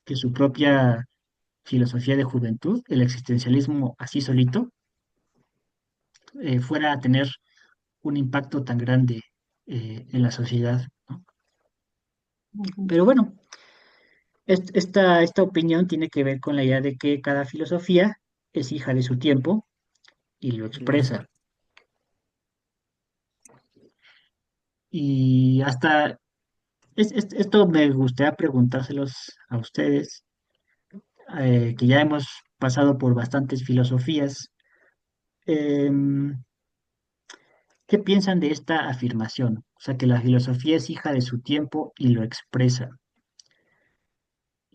que su propia filosofía de juventud, el existencialismo así solito, fuera a tener un impacto tan grande en la sociedad, ¿no? Ujú. Pero bueno, esta opinión tiene que ver con la idea de que cada filosofía es hija de su tiempo y lo expresa. Y hasta esto me gustaría preguntárselos a ustedes, que ya hemos pasado por bastantes filosofías. em, ¿Qué piensan de esta afirmación? O sea, que la filosofía es hija de su tiempo y lo expresa.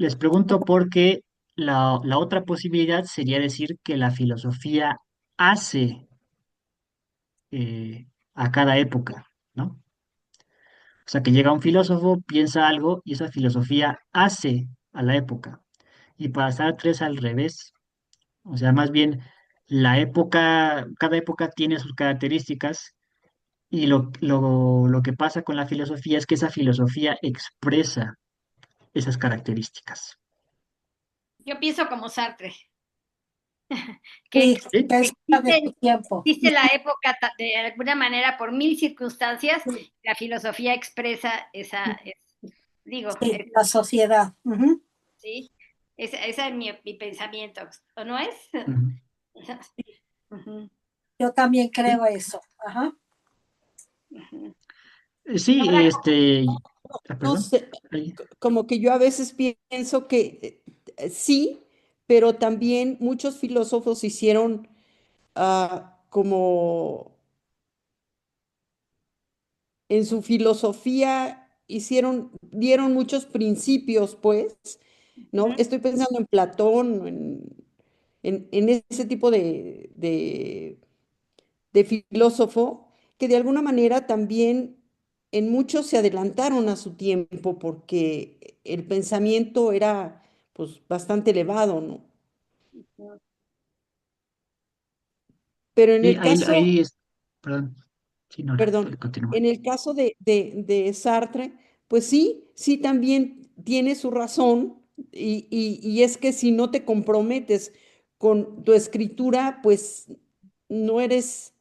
Les pregunto porque la otra posibilidad sería decir que la filosofía hace a cada época, ¿no? O sea, que llega un filósofo, piensa algo y esa filosofía hace a la época. Y para Sartre es al revés. O sea, más bien cada época tiene sus características y lo que pasa con la filosofía es que esa filosofía expresa esas características. Yo pienso como Sartre, que, Sí, ex- ¿Sí? que que es hija de su tiempo. existe la época de alguna manera por mil circunstancias, Sí, la filosofía expresa digo, sí, la sociedad. Ujú. sí, esa es mi pensamiento, ¿o no es? Ujú. Ujú, Yo también Sí, creo eso. Ajá. ujú. Y Sí, ahora, No perdón. sé, Ahí. como que yo a veces pienso que sí, pero también muchos filósofos hicieron como en su filosofía dieron muchos principios, pues, ¿no? ujú, Estoy pensando en Platón, en ese tipo de filósofo que de alguna manera también en muchos se adelantaron a su tiempo porque el pensamiento era pues bastante elevado, ¿no? ujú. Pero en Sí, el caso, perdón. Sí, Nora, perdón, continúa. en el caso de Sartre, pues sí, sí también tiene su razón y es que si no te comprometes con tu escritura, pues no eres,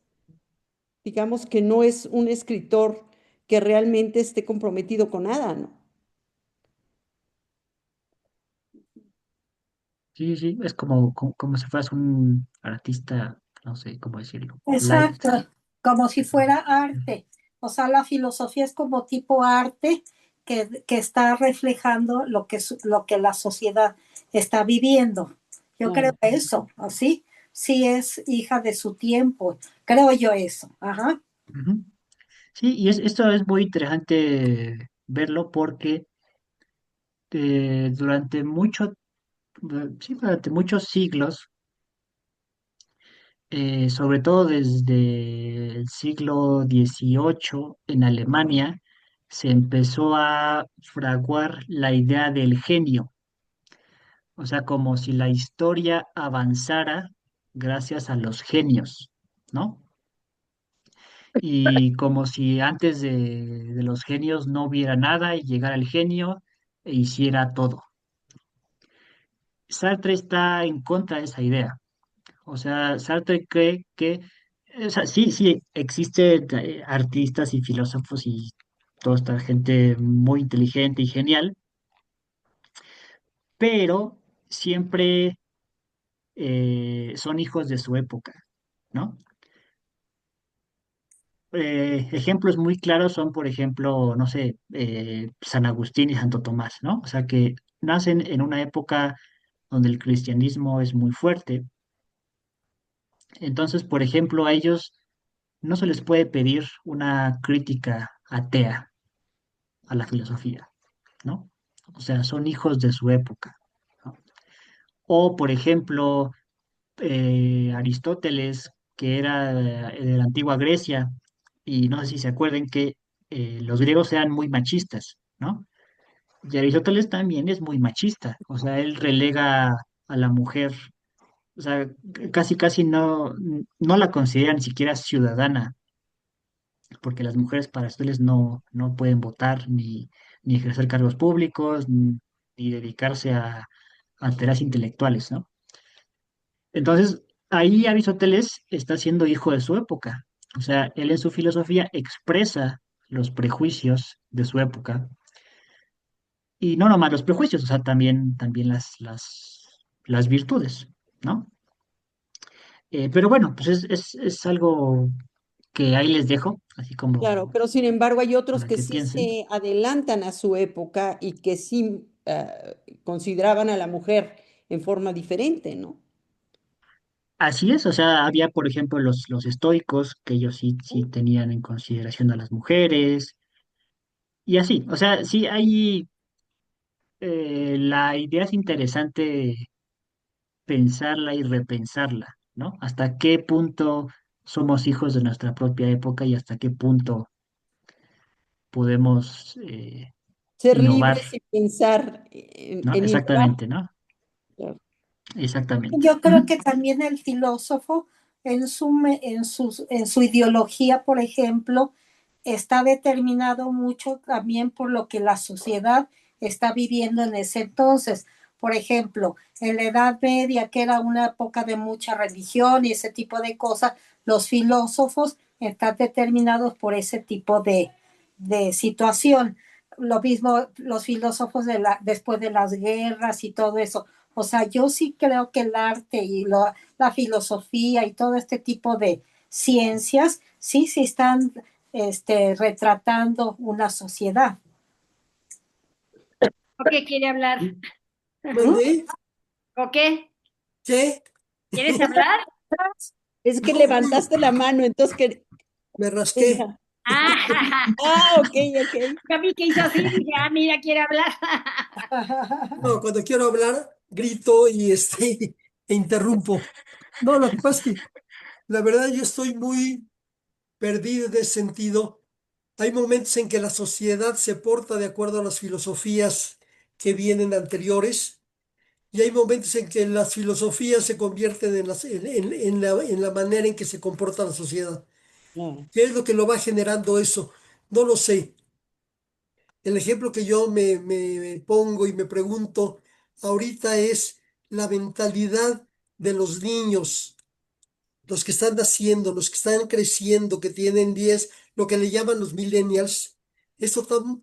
digamos que no es un escritor que realmente esté comprometido con nada, ¿no? Sí, sí, es como si fueras un artista, no sé cómo decirlo, light. Exacto, como si fuera arte. O sea, la filosofía es como tipo arte que está reflejando lo que la sociedad está viviendo. Yo creo Claro. eso, así, sí es hija de su tiempo, creo yo eso. Ajá, Ujú. Sí, y esto es muy interesante verlo porque durante sí, durante muchos siglos, sobre todo desde el siglo XVIII en Alemania, se empezó a fraguar la idea del genio, o sea, como si la historia avanzara gracias a los genios, ¿no? y como si antes de los genios no hubiera nada y llegara el genio e hiciera todo. Sartre está en contra de esa idea. O sea, Sartre cree que, o sea, sí, sí, existen artistas y filósofos y toda esta gente muy inteligente y genial, pero siempre son hijos de su época, ¿no? Ejemplos muy claros son, por ejemplo, no sé, San Agustín y Santo Tomás, ¿no? O sea, que nacen en una época donde el cristianismo es muy fuerte. Entonces, por ejemplo, a ellos no se les puede pedir una crítica atea a la filosofía, ¿no? O sea, son hijos de su época, ¿no? O, por ejemplo, Aristóteles, que era de la antigua Grecia, y no sé si se acuerden que los griegos eran muy machistas, ¿no? Y Aristóteles también es muy machista, o sea, él relega a la mujer, o sea, casi casi no la considera ni siquiera ciudadana, porque las mujeres para Aristóteles no pueden votar ni ejercer cargos públicos, ni dedicarse a tareas intelectuales, ¿no? Entonces, ahí Aristóteles está siendo hijo de su época. O sea, él en su filosofía expresa los prejuicios de su época. Y no nomás los prejuicios, o sea, también las virtudes, ¿no? Pero bueno, pues es algo que ahí les dejo, así Claro, como pero sin embargo hay otros para que que sí piensen. se adelantan a su época y que sí consideraban a la mujer en forma diferente, ¿no? Así es, o sea, había, por ejemplo, los estoicos, que ellos sí tenían en consideración a las mujeres, y así, o sea, sí hay, la idea es interesante pensarla y repensarla, ¿no? ¿Hasta qué punto somos hijos de nuestra propia época y hasta qué punto podemos Ser innovar, libres y pensar ¿no? en innovar. Exactamente, ¿no? Exactamente. Yo creo Ujú. que también el filósofo en su ideología, por ejemplo, está determinado mucho también por lo que la sociedad está viviendo en ese entonces. Por ejemplo, en la Edad Media, que era una época de mucha religión y ese tipo de cosas, los filósofos están determinados por ese tipo de situación. Lo mismo los filósofos después de las guerras y todo eso. O sea, yo sí creo que el arte y la filosofía y todo este tipo de ciencias sí están retratando una sociedad. ¿O qué quiere hablar? ¿Mandé? ¿O qué? ¿Qué? ¿Quieres hablar? Es que No, no, levantaste la mano, entonces que me rasqué. ya. Ah, Ah, ok, ok. yo vi que hizo así, dije, ah, mira, quiere hablar. No, cuando quiero hablar, grito y e interrumpo. No, lo que pasa es que la verdad yo estoy muy perdido en ese sentido. Hay momentos en que la sociedad se porta de acuerdo a las filosofías que vienen anteriores y hay momentos en que las filosofías se convierten en la manera en que se comporta la sociedad. Claro, ¿Qué es lo que lo va generando eso? No lo sé. El ejemplo que yo me pongo y me pregunto ahorita es la mentalidad de los niños, los que están naciendo, los que están creciendo, que tienen 10, lo que le llaman los millennials, es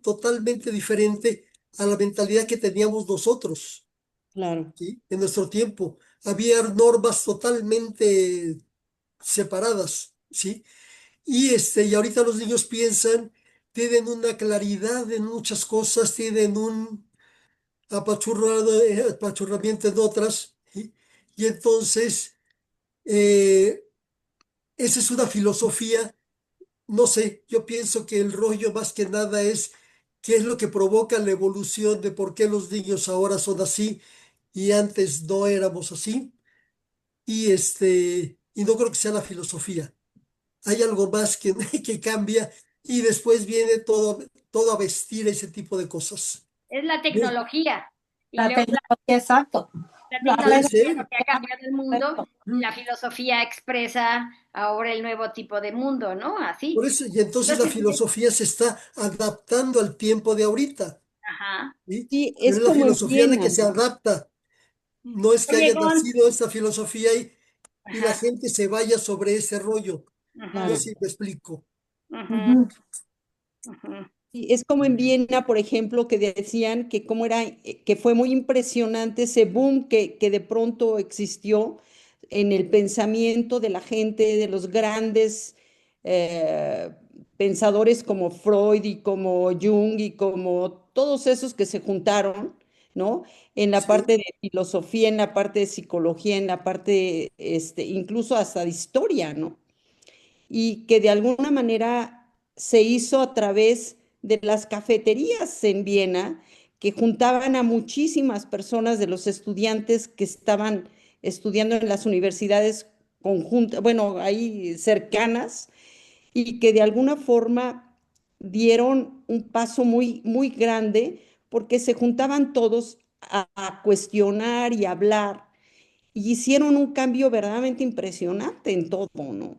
totalmente diferente a la mentalidad que teníamos nosotros, claro, ¿sí? En nuestro tiempo. Había normas totalmente separadas, ¿sí? Y ahorita los niños piensan, tienen una claridad en muchas cosas, tienen un apachurramiento en otras, ¿sí? Y entonces, eh, esa es una filosofía, no sé, yo pienso que el rollo más que nada es qué es lo que provoca la evolución de por qué los niños ahora son así y antes no éramos así. Y no creo que sea la filosofía. Hay algo más que, que cambia y después viene todo a vestir ese tipo de cosas. Es la ¿Ves? tecnología. Y La luego tecnología, exacto. La puede tecnología es lo ser. que ha cambiado el mundo, Mm. la filosofía expresa ahora el nuevo tipo de mundo, ¿no? Por Así. eso, y entonces la Entonces, filosofía se está adaptando al tiempo de ahorita, ajá. ¿sí? Sí, Pero es es la como en filosofía la que Viena, se adapta, no es que Oye, haya Gon, nacido esta filosofía y la ajá. gente se vaya sobre ese rollo. Yo Ujú, claro. sí me explico. ujú, Ujú. ujú. Y es como en Viena, por ejemplo, que decían que cómo era, que fue muy impresionante ese boom que de pronto existió en el pensamiento de la gente, de los grandes eh, pensadores como Freud y como Jung y como todos esos que se juntaron, ¿no? En la Sí, parte de filosofía, en la parte de psicología, en la parte, incluso hasta de historia, ¿no? Y que de alguna manera se hizo a través de las cafeterías en Viena, que juntaban a muchísimas personas de los estudiantes que estaban estudiando en las universidades conjuntas, bueno, ahí cercanas, y que de alguna forma dieron un paso muy, muy grande porque se juntaban todos a cuestionar y hablar y hicieron un cambio verdaderamente impresionante en todo, ¿no?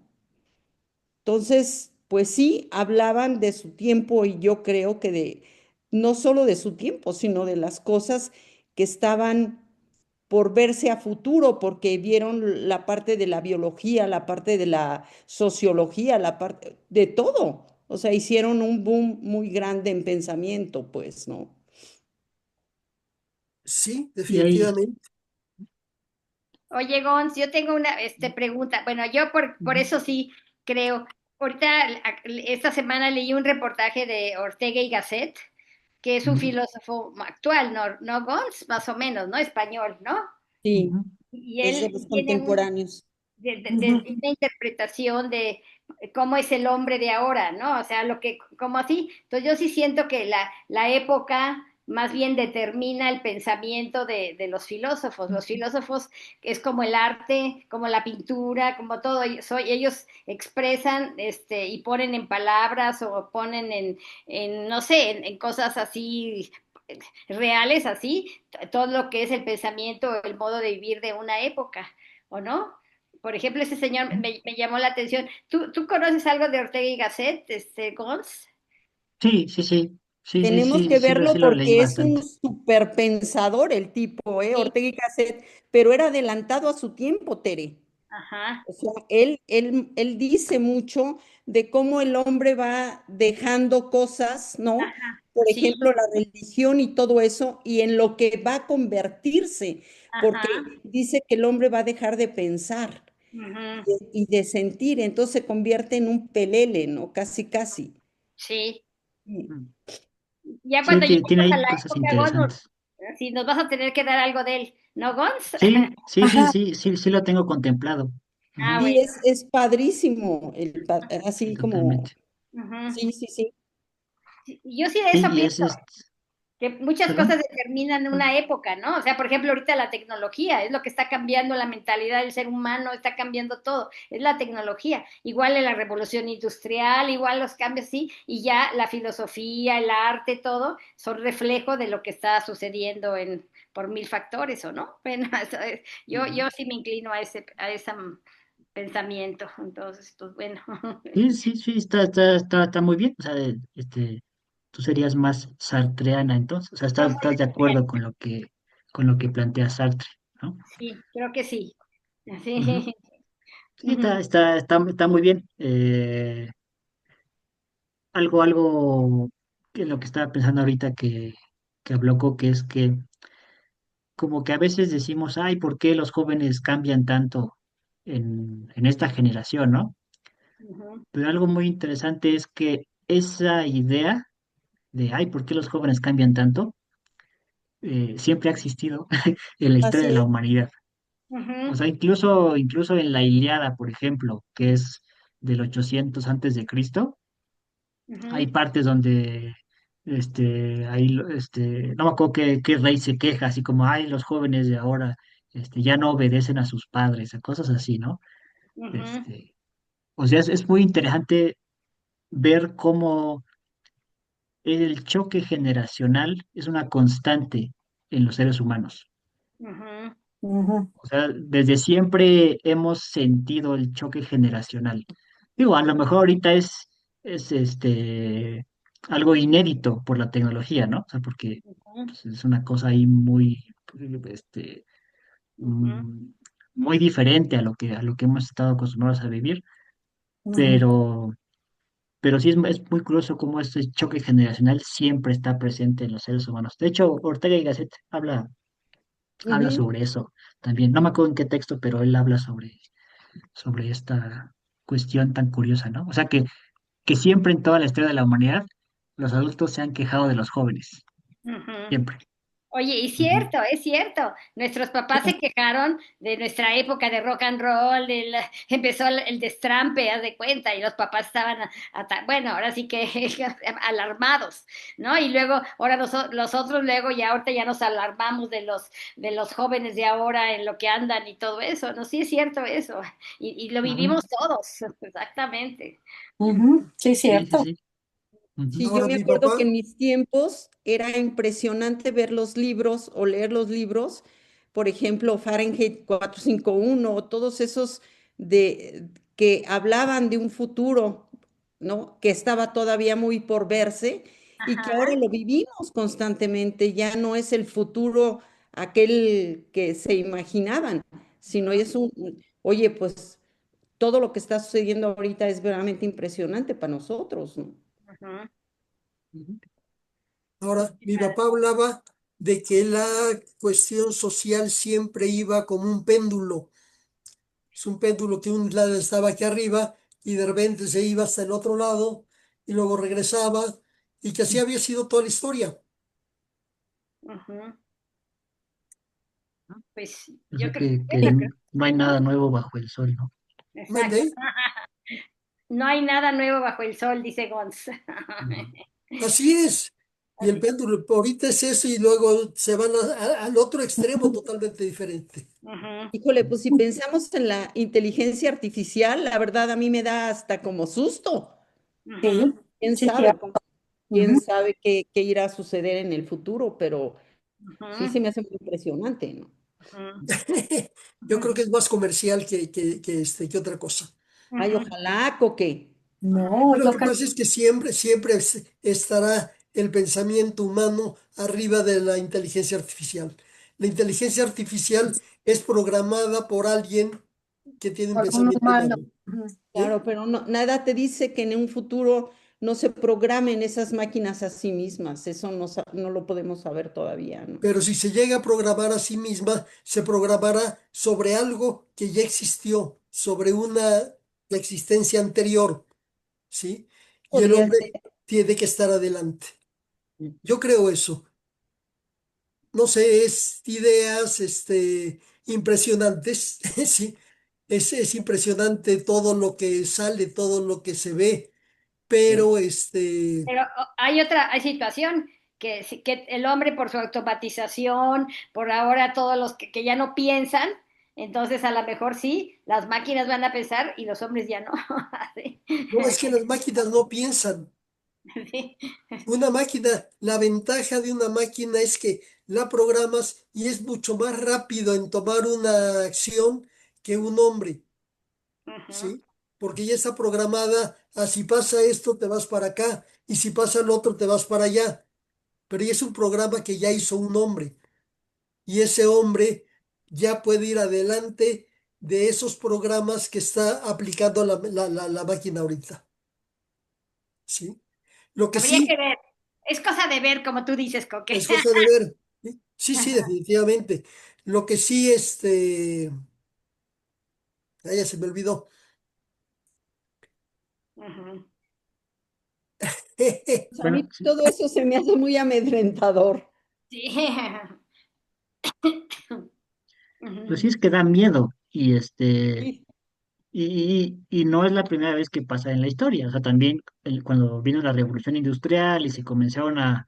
Entonces, pues sí, hablaban de su tiempo y yo creo que de no solo de su tiempo, sino de las cosas que estaban por verse a futuro, porque vieron la parte de la biología, la parte de la sociología, la parte de todo. O sea, hicieron un boom muy grande en pensamiento, pues, ¿no? sí, Y ahí, definitivamente. Oye, Gons, yo tengo una pregunta. Bueno, yo por ujú, eso sí creo. Ahorita, esta semana leí un reportaje de Ortega y Gasset, que es un ujú, filósofo actual, ¿no? ¿No, Gons? Más o menos, ¿no? Español, ¿no? Sí, ujú. Y es de él los tiene contemporáneos. de Ujú. una interpretación de cómo es el hombre de ahora, ¿no? O sea, lo que, como así. Entonces yo sí siento que la época más bien determina el pensamiento de los filósofos. Los filósofos es como el arte, como la pintura, como todo. Ellos expresan y ponen en palabras o ponen en no sé, en cosas así reales, así, todo lo que es el pensamiento, el modo de vivir de una época. ¿O no? Por ejemplo, ese señor me llamó la atención. ¿Tú conoces algo de Ortega y Gasset, Gons? Sí, sí, sí, sí, sí, Tenemos sí, que sí, verlo sí lo leí porque es bastante. un superpensador el tipo, Sí, Ortega y Gasset, pero era adelantado a su tiempo, Tere. ajá, O sea, él dice mucho de cómo el hombre va dejando cosas, ¿no? ajá, Por sí, ejemplo, la religión y todo eso, y en lo que va a convertirse, ajá, porque dice que el hombre va a dejar de pensar ujú, y de sentir, entonces se convierte en un pelele, ¿no? Casi, casi. sí. Sí. Mm. Ya Sí, cuando tiene lleguemos a ahí la cosas época, Gons, interesantes. sí, nos vas a tener que dar algo de él, ¿no, Gons? Sí, sí, sí, Ajá. sí, sí, sí lo tengo contemplado. Ah, Ujú, Sí, bueno. es padrísimo, sí, así como, totalmente. Ujú. sí, sí, sí. Sí, yo sí de Sí, eso y pienso. Que muchas cosas perdón. determinan una época, ¿no? O sea, por ejemplo, ahorita la tecnología es lo que está cambiando la mentalidad del ser humano, está cambiando todo, es la tecnología. Igual en la revolución industrial, igual los cambios, sí, y ya la filosofía, el arte, todo, son reflejo de lo que está sucediendo por mil factores, ¿o no? Bueno, yo sí me inclino a ese pensamiento, entonces, pues bueno. Sí, sí, sí, está muy bien. O sea, tú serías más sartreana entonces. O sea, Yo estás de soy, acuerdo con lo que plantea Sartre, ¿no? sí, creo que sí. Ujú. Sí. Sí, Ujú, está muy bien. Algo que lo que estaba pensando ahorita que habló Coque es que como que a veces decimos, ay, ¿por qué los jóvenes cambian tanto en esta generación, ¿no? ujú. Pero algo muy interesante es que esa idea de, ay, ¿por qué los jóvenes cambian tanto? Siempre ha existido en la historia de Así la es. humanidad. O Ujú, sea, incluso en la Ilíada, por ejemplo, que es del 800 antes de Cristo, hay ujú, partes donde, no me acuerdo qué rey se queja, así como, ay, los jóvenes de ahora, ya no obedecen a sus padres, a cosas así, ¿no? ujú, Este, o sea, es muy interesante ver cómo el choque generacional es una constante en los seres humanos. ujú. Ujú, O sea, desde siempre hemos sentido el choque generacional. Digo, a lo mejor ahorita es algo inédito por la tecnología, ¿no? O sea, porque ujú, pues, es una cosa ahí muy, este, ujú, mm, muy diferente a lo que hemos estado acostumbrados a vivir, ujú, pero, pero sí es muy curioso cómo este choque generacional siempre está presente en los seres humanos. De hecho, Ortega y Gasset habla Ujú. sobre eso también. No me acuerdo en qué texto, pero él habla sobre esta cuestión tan curiosa, ¿no? O sea, que siempre en toda la historia de la humanidad, los adultos se han quejado de los jóvenes, ujú. siempre. Oye, y Ujú. cierto, es cierto. Nuestros papás se quejaron de nuestra época de rock and roll, empezó el destrampe, haz de cuenta, y los papás estaban, bueno, ahora sí que alarmados, ¿no? Y luego, ahora los otros luego, ya ahorita ya nos alarmamos de los jóvenes de ahora en lo que andan y todo eso, ¿no? Sí es cierto eso. Y lo Ujú. vivimos todos, exactamente. ujú. Sí, Sí, sí, cierto. sí. Ujú. Sí, yo Ahora me mi acuerdo que papá, en mis tiempos era impresionante ver los libros o leer los libros, por ejemplo, Fahrenheit 451 o todos esos que hablaban de un futuro, ¿no? Que estaba todavía muy por verse y que ahora Ajá. lo vivimos constantemente. Ya no es el futuro aquel que se imaginaban, sino es oye, pues todo lo que está sucediendo ahorita es verdaderamente impresionante para nosotros, ¿no? Ujú. Ujú. ahora mi papá hablaba de que la cuestión social siempre iba como un péndulo. Es un péndulo que un lado estaba aquí arriba y de repente se iba hasta el otro lado y luego regresaba y que así había sido toda la historia. Ujú. Pues O yo sea, creo, que yo creo, no hay ¿no? nada nuevo bajo el sol, ¿no? Mande, Exacto. No hay nada nuevo bajo el sol, dice Gons. Ujú. así es. Y el Así. péndulo ahorita es eso y luego se van al otro extremo totalmente diferente. Ujú, Híjole, pues si pensamos en la inteligencia artificial, la verdad a mí me da hasta como susto. ujú, Sí, ¿Quién sí, sabe? cierto. ¿Quién Ujú, sabe qué irá a suceder en el futuro? Pero sí ujú, se me hace muy impresionante, ¿no? ujú, Yo creo ujú, que es más comercial que otra cosa. Ay, ujú, ojalá, Coque. no, Lo yo que creo. pasa es que siempre estará el pensamiento humano arriba de la inteligencia artificial. La inteligencia artificial es programada por alguien que tiene un Por un pensamiento humano. humano. Ujú. ¿Sí? Claro, pero nada te dice que en un futuro no se programen esas máquinas a sí mismas. Eso no lo podemos saber todavía, ¿no? Pero si se llega a programar a sí misma, se programará sobre algo que ya existió, sobre una existencia anterior, ¿sí? Y el Podría hombre ser. tiene que estar adelante. Yo creo eso. No sé, es ideas, impresionantes, sí. Es impresionante todo lo que sale, todo lo que se ve, Sí. pero Pero hay situación que el hombre por su automatización, por ahora todos los que ya no piensan, entonces a lo mejor sí, las máquinas van a pensar y los hombres ya no. Sí. no es que las máquinas no piensan. Sí. Una máquina, la ventaja de una máquina es que la programas y es mucho más rápido en tomar una acción que un hombre, Ujú, ¿sí? Porque ya está programada, si pasa esto, te vas para acá, y si pasa lo otro, te vas para allá. Pero ya es un programa que ya hizo un hombre, y ese hombre ya puede ir adelante de esos programas que está aplicando la máquina ahorita, ¿sí? Lo que habría que sí ver. Es cosa de ver, como tú dices, Coque. es cosa de ver. Sí, sí, sí, definitivamente. Lo que sí, ya se me olvidó. Ujú. Pues a mí Bueno, sí, todo eso se me hace muy amedrentador. Sí. pues Ujú. sí es que da miedo Sí. y no es la primera vez que pasa en la historia. O sea, también cuando vino la revolución industrial y se comenzaron a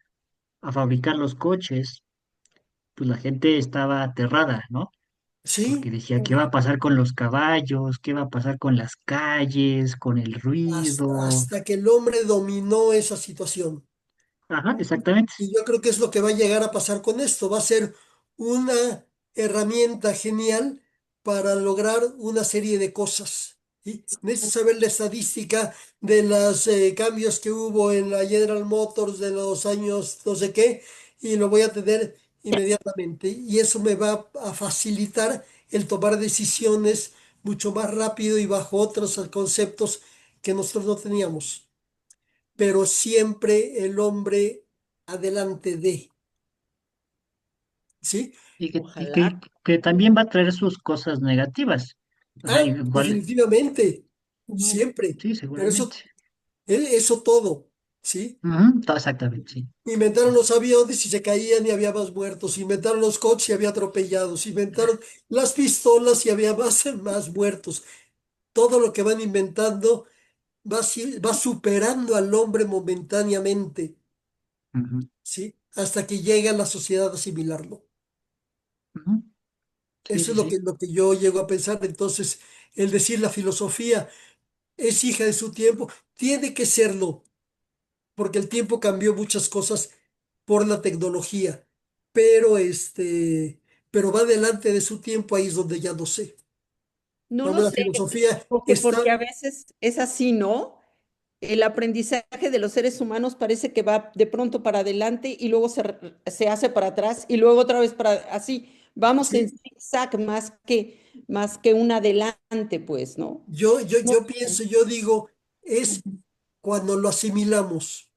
fabricar los coches, pues la gente estaba aterrada, ¿no? Porque Sí, decía, ¿qué va a pasar con los caballos? ¿Qué va a pasar con las calles, con el ruido? hasta que el hombre dominó esa situación. Ajá, exactamente. Y yo creo que es lo que va a llegar a pasar con esto. Va a ser una herramienta genial para lograr una serie de cosas. ¿Sí? Necesito saber la estadística de los cambios que hubo en la General Motors de los años no sé qué, y lo voy a tener inmediatamente. Y eso me va a facilitar el tomar decisiones mucho más rápido y bajo otros conceptos que nosotros no teníamos. Pero siempre el hombre adelante de, ¿sí? Ojalá. Que también va a traer sus cosas negativas. O sea, Ah, igual, definitivamente, Ujú. siempre. sí, Pero seguramente. eso, eso todo, ¿sí? Ujú, exactamente, sí. Inventaron los aviones y se caían y había más muertos. Inventaron los coches y había atropellados. Inventaron las pistolas y había más muertos. Todo lo que van inventando va superando al hombre momentáneamente, Ujú, ¿sí? Hasta que llega la sociedad a asimilarlo. ujú, sí, Eso sí, es sí. lo que yo llego a pensar. Entonces, el decir la filosofía es hija de su tiempo, tiene que serlo, porque el tiempo cambió muchas cosas por la tecnología, pero pero va delante de su tiempo, ahí es donde ya no sé. No lo Vamos, la sé, filosofía porque a está, veces es así, ¿no? El aprendizaje de los seres humanos parece que va de pronto para adelante y luego se hace para atrás y luego otra vez para así. Vamos en sí, zigzag más que un adelante, pues, ¿no? No yo sé. pienso, yo digo, es cuando lo asimilamos,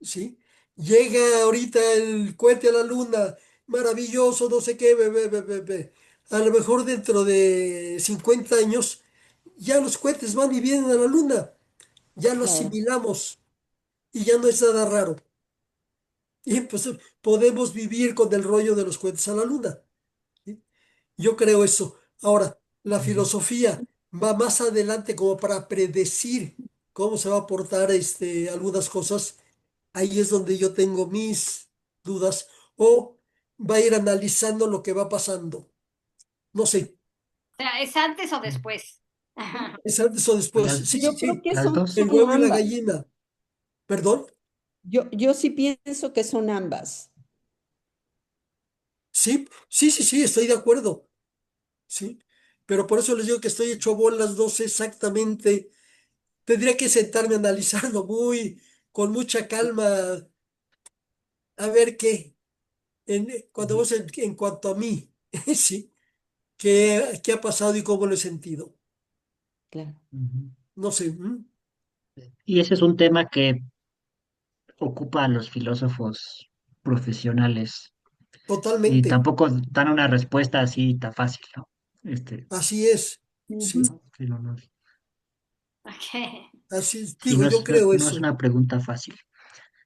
¿sí? Llega ahorita el cohete a la luna, maravilloso, no sé qué, ve. A lo mejor dentro de 50 años ya los cohetes van y vienen a la luna, ya lo Claro. asimilamos y ya no es nada raro. Y pues podemos vivir con el rollo de los cohetes a la luna. ¿Sí? Yo creo eso. Ahora, la Ujú, filosofía va más adelante como para predecir cómo se va a portar algunas cosas. Ahí es donde yo tengo mis dudas. O va a ir analizando lo que va pasando. No sé, O sea, ¿es antes o ujú. después? es antes o después. Las, Sí, sí, Yo creo sí. que las dos. El son huevo y la ambas. gallina. ¿Perdón? Yo sí pienso que son ambas. Sí, sí, sí, sí, estoy de acuerdo. Sí. Pero por eso les digo que estoy hecho bolas, no sé exactamente. Tendría que sentarme a analizarlo con mucha calma, a ver qué, cuando Ujú, vos en cuanto a mí, sí, qué ha pasado y cómo lo he sentido. Claro. ujú. No sé, Y ese es un tema que ocupa a los filósofos profesionales y totalmente, tampoco dan una respuesta así tan fácil, ¿no? así es, sí, Ujú. Sí, no, no, Ok. así es. sí, Digo, yo creo no es eso. una pregunta fácil.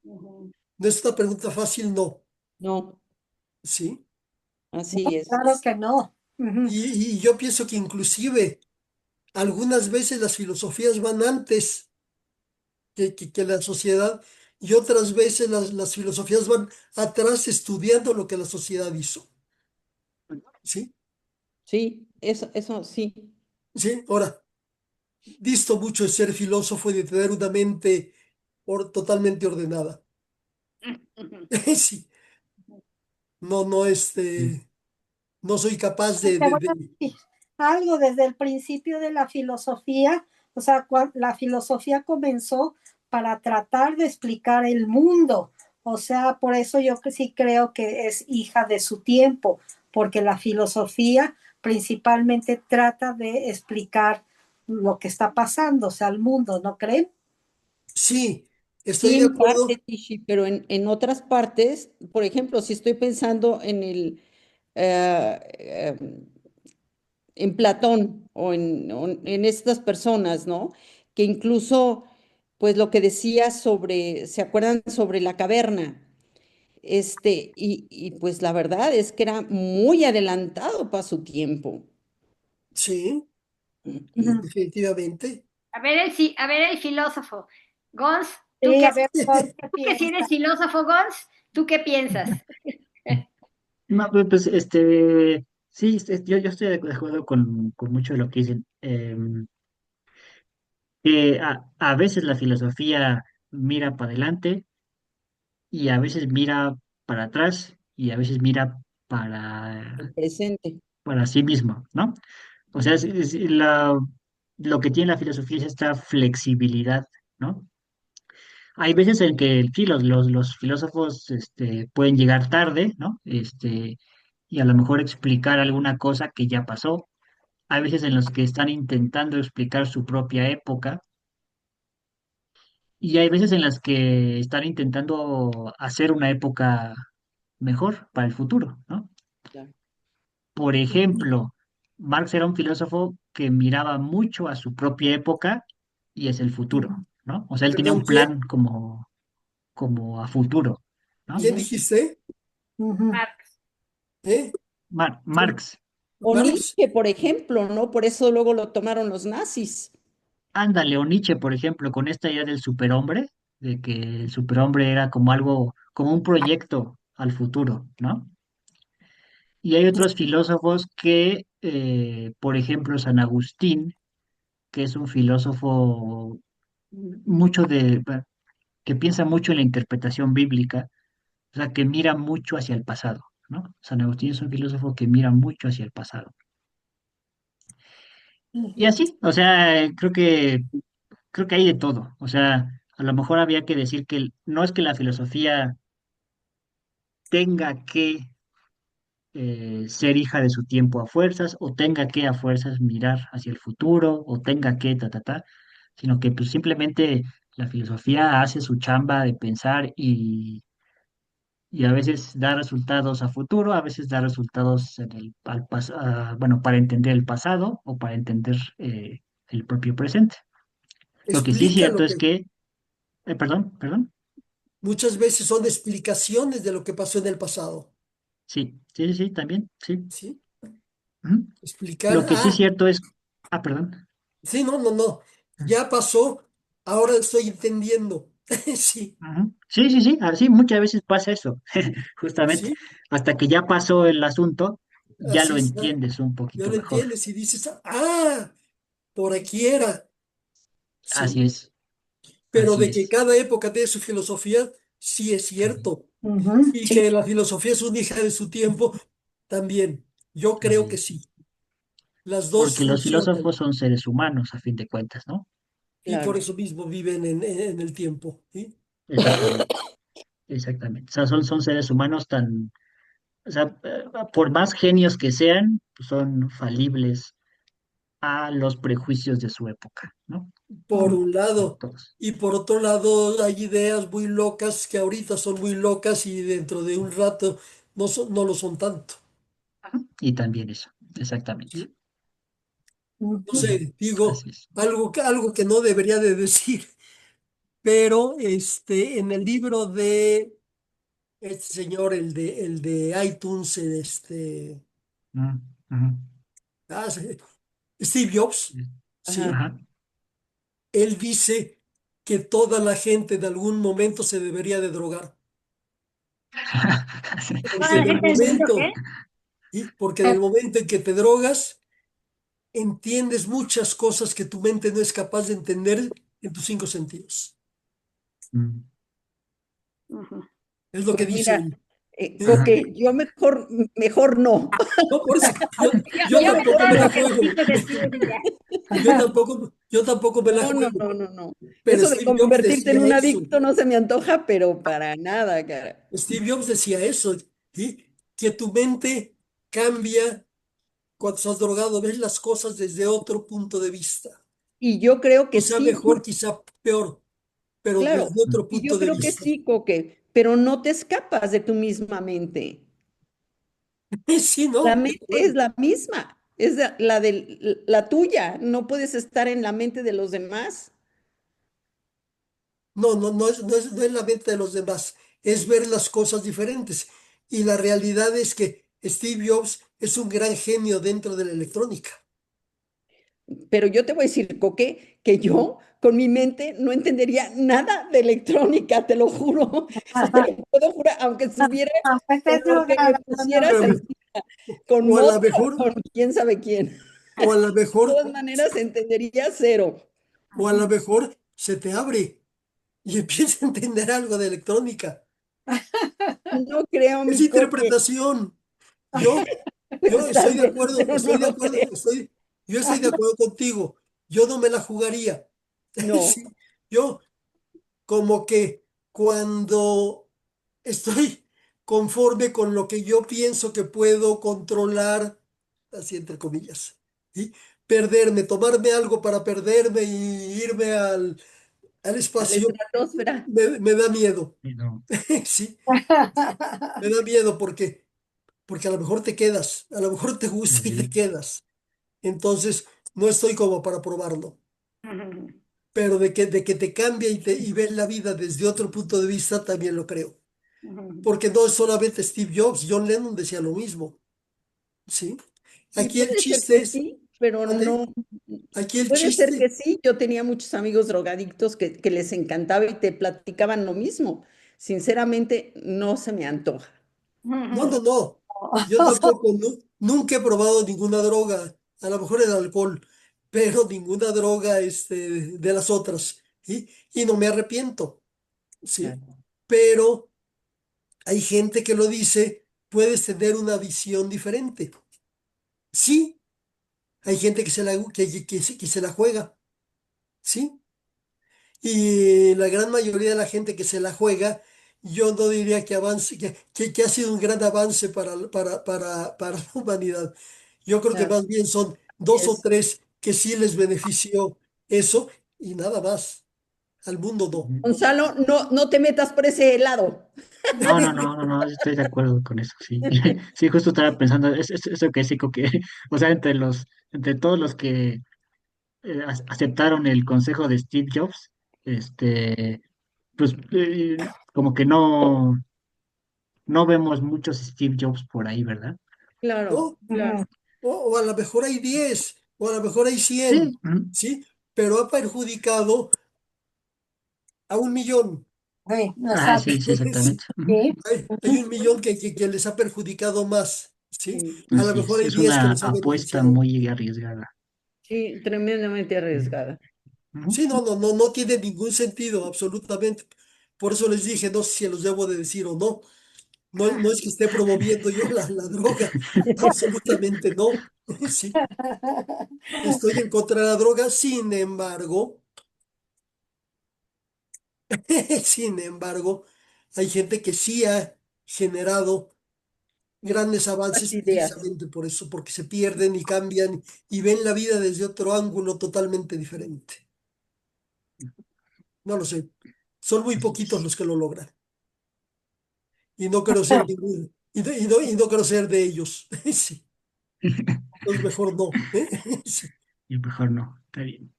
Ujú. No es una pregunta fácil, no, No, sí. así es. Claro que no. Ujú. Y yo pienso que inclusive algunas veces las filosofías van antes que la sociedad y otras veces las filosofías van atrás estudiando lo que la sociedad hizo. ¿Sí? Sí, eso sí. ¿Sí? Ahora, disto mucho de ser filósofo y de tener una mente totalmente ordenada. Sí, no, no, no soy capaz Te voy a decir algo desde el principio de la filosofía, o sea, la filosofía comenzó para tratar de explicar el mundo, o sea, por eso yo que sí creo que es hija de su tiempo, porque la filosofía principalmente trata de explicar lo que está pasando, o sea, el mundo, ¿no creen? Sí, Sí, estoy de en acuerdo. parte, Tishi, pero en otras partes, por ejemplo, si estoy pensando eh, em, en Platón o en estas personas, ¿no? Que incluso, pues lo que decía sobre, ¿se acuerdan sobre la caverna? Y pues la verdad es que era muy adelantado para su tiempo. Sí, Ujú. definitivamente. A ver el filósofo. Gons, Sí, a ver, Gon, ¿qué tú que si eres piensas? filósofo, Gons, ¿tú qué piensas? No, pues, sí, yo estoy de acuerdo con mucho de lo que dicen. Que a veces la filosofía mira para adelante y a veces mira para atrás y a veces mira para, el presente. para sí mismo, ¿no? O sea, lo que tiene la filosofía es esta flexibilidad, ¿no? Hay veces en que sí, los filósofos pueden llegar tarde, ¿no? Y a lo mejor explicar alguna cosa que ya pasó. Hay veces en los que están intentando explicar su propia época y hay veces en las que están intentando hacer una época mejor para el futuro, ¿no? Claro. Por ejemplo, Marx era un filósofo que miraba mucho a su propia época y es el futuro, ¿no? O sea, él tenía Perdón, un ¿quién? plan como a futuro, ¿no? ¿Quién Ujú. dijiste? Marx. ¿Eh? ¿Quién? Marx, O Marx. Nietzsche, por ejemplo, ¿no? Por eso luego lo tomaron los nazis. ándale, o Nietzsche, por ejemplo, con esta idea del superhombre, de que el superhombre era como algo, como un proyecto al futuro, ¿no? Y hay otros filósofos que, por ejemplo, San Agustín, que es un filósofo mucho que piensa mucho en la interpretación bíblica, o sea, que mira mucho hacia el pasado, ¿no? San Agustín es un filósofo que mira mucho hacia el pasado. Y así, o sea, creo que hay de todo. O sea, a lo mejor había que decir que no es que la filosofía tenga que ser hija de su tiempo a fuerzas, o tenga que a fuerzas mirar hacia el futuro, o tenga que sino que pues simplemente la filosofía hace su chamba de pensar y a veces da resultados a futuro, a veces da resultados bueno, para entender el pasado o para entender el propio presente. Lo que sí es Explica cierto lo es que que, perdón, muchas veces son explicaciones de lo que pasó en el pasado. sí, también, sí. ¿Sí? Ujú. Explicar, Lo que sí es cierto es, perdón. sí, no, no, no. Ya pasó, ahora estoy entendiendo. Sí, Ujú. Sí, así muchas veces pasa eso, justamente, sí, hasta que ya pasó el asunto, ya lo así está. entiendes un Ya poquito lo mejor. entiendes y dices, por aquí era. Sí, Así es, pero así de que es. cada época tiene su filosofía, sí es cierto. Y Sí. que la filosofía es una hija de su tiempo, también. Yo creo Así que es. sí. Las dos Porque los funcionan filósofos son seres humanos, a fin de cuentas, ¿no? y por Claro. eso mismo viven en el tiempo. ¿Sí? Exactamente, exactamente. O sea, son seres humanos o sea, por más genios que sean, pues son falibles a los prejuicios de su época, ¿no? Por Como un lado. todos. Y por otro lado, hay ideas muy locas que ahorita son muy locas y dentro de un rato no lo son tanto. Ujú. Y también eso, exactamente. ¿Sí? No Ujú. Ujú. sé, digo Así es. algo que no debería de decir, pero en el libro de este señor, el de iTunes, Mm, ujú. ah, Steve Jobs, Ajá. ¿sí? Ajá. Él dice que toda la gente en algún momento se debería de drogar, porque ¿Toda en la el gente del mundo qué? momento, ¿sí? Porque en el momento en que te drogas, entiendes muchas cosas que tu mente no es capaz de entender en tus cinco sentidos. Mm, Ujú. Es lo que Pues dice mira, él. ¿Sí? ajá. Coque, yo mejor no. No, por eso, yo Yo me tampoco me drogo, la que lo juego. quito después y ya. Yo tampoco me la No, no, juego. no, no, no. Pero Eso de Steve Jobs convertirte en decía un eso. adicto no se me antoja, pero para nada, cara. Steve Jobs decía eso, ¿sí? Que tu mente cambia cuando estás drogado, ves las cosas desde otro punto de vista. Y yo creo que Quizá sí, mejor, quizá peor, pero claro. desde otro Y punto yo de creo que vista. sí, Coque, pero no te escapas de tu misma mente. Sí, La no, de mente es acuerdo. la misma, es la tuya. No puedes estar en la mente de los demás. No, no, no es la mente de los demás, es ver las cosas diferentes. Y la realidad es que Steve Jobs es un gran genio dentro de la electrónica. Pero yo te voy a decir, Coque, que yo con mi mente no entendería nada de electrónica, te lo juro. Eso te lo puedo jurar, aunque estuviera Aunque con estés lo que me drogada, no. pusieras Pero, encima, con o a lo Mozart, mejor, con quién sabe quién. De o a lo mejor, todas maneras entendería cero. o a lo mejor se te abre y empieza a entender algo de electrónica. No creo, Es mi Coque. interpretación. Yo, Pero yo está estoy de bien, acuerdo, pero no lo creo. yo estoy de acuerdo contigo. Yo no me la jugaría. No, Sí, yo como que cuando estoy conforme con lo que yo pienso que puedo controlar, así entre comillas, ¿sí? Perderme, tomarme algo para perderme y irme al a la espacio, estratosfera. me da miedo. Y no, Sí, me da miedo porque a lo mejor te quedas, a lo mejor te gusta y te así, quedas. Entonces, no estoy como para probarlo. Pero de que te cambia y ves la vida desde otro punto de vista, también lo creo. Porque no es solamente Steve Jobs, John Lennon decía lo mismo, ¿sí? Y Aquí el puede ser chiste que es, sí, pero ¿vale? no. Aquí el Puede ser chiste, que sí. Yo tenía muchos amigos drogadictos que les encantaba y te platicaban lo mismo. Sinceramente, no se me antoja. no, no, no, yo tampoco, nunca he probado ninguna droga, a lo mejor el alcohol, pero ninguna droga de las otras, ¿sí? Y no me arrepiento, ¿sí? Claro. Pero hay gente que lo dice, puedes tener una visión diferente. Sí, hay gente que se la juega, ¿sí? Y la gran mayoría de la gente que se la juega, yo no diría que avance, que ha sido un gran avance para la humanidad. Yo creo que Claro. más bien son Y dos o tres que sí les benefició eso y nada más. Al mundo no. ujú. Gonzalo, no, no te metas por ese lado. No, no, no, no, no, estoy de acuerdo con eso, sí. Sí, justo estaba pensando, eso que sí, que, o sea, entre todos los que aceptaron el consejo de Steve Jobs, este, pues como que no vemos muchos Steve Jobs por ahí, ¿verdad? Claro, ¿No? claro. O a lo mejor hay 10 o a lo mejor hay Sí, 100, ujú. ¿sí? Pero ha perjudicado a 1 millón. Sí, Ah, exacto. sí, sí, exactamente. Ujú. Sí. Hay 1 millón que les ha perjudicado más, ¿sí? Sí, A lo Así mejor hay es 10 que una les ha apuesta beneficiado. muy arriesgada. sí, tremendamente Mm. arriesgada. Ujú. Sí, no, no, no, no tiene ningún sentido, absolutamente. Por eso les dije, no sé si los debo de decir o no. No, no es que esté promoviendo yo la droga, absolutamente no. Sí, estoy en contra de la droga, sin embargo, hay gente que sí ha generado grandes Las avances ideas. precisamente por eso, porque se pierden y cambian y ven la vida desde otro ángulo totalmente diferente. No lo sé. Son muy Así poquitos es. los que lo logran. Y no quiero ser ninguno. Y no quiero ser de ellos. Sí, entonces mejor no. Sí, Y mejor no, está bien.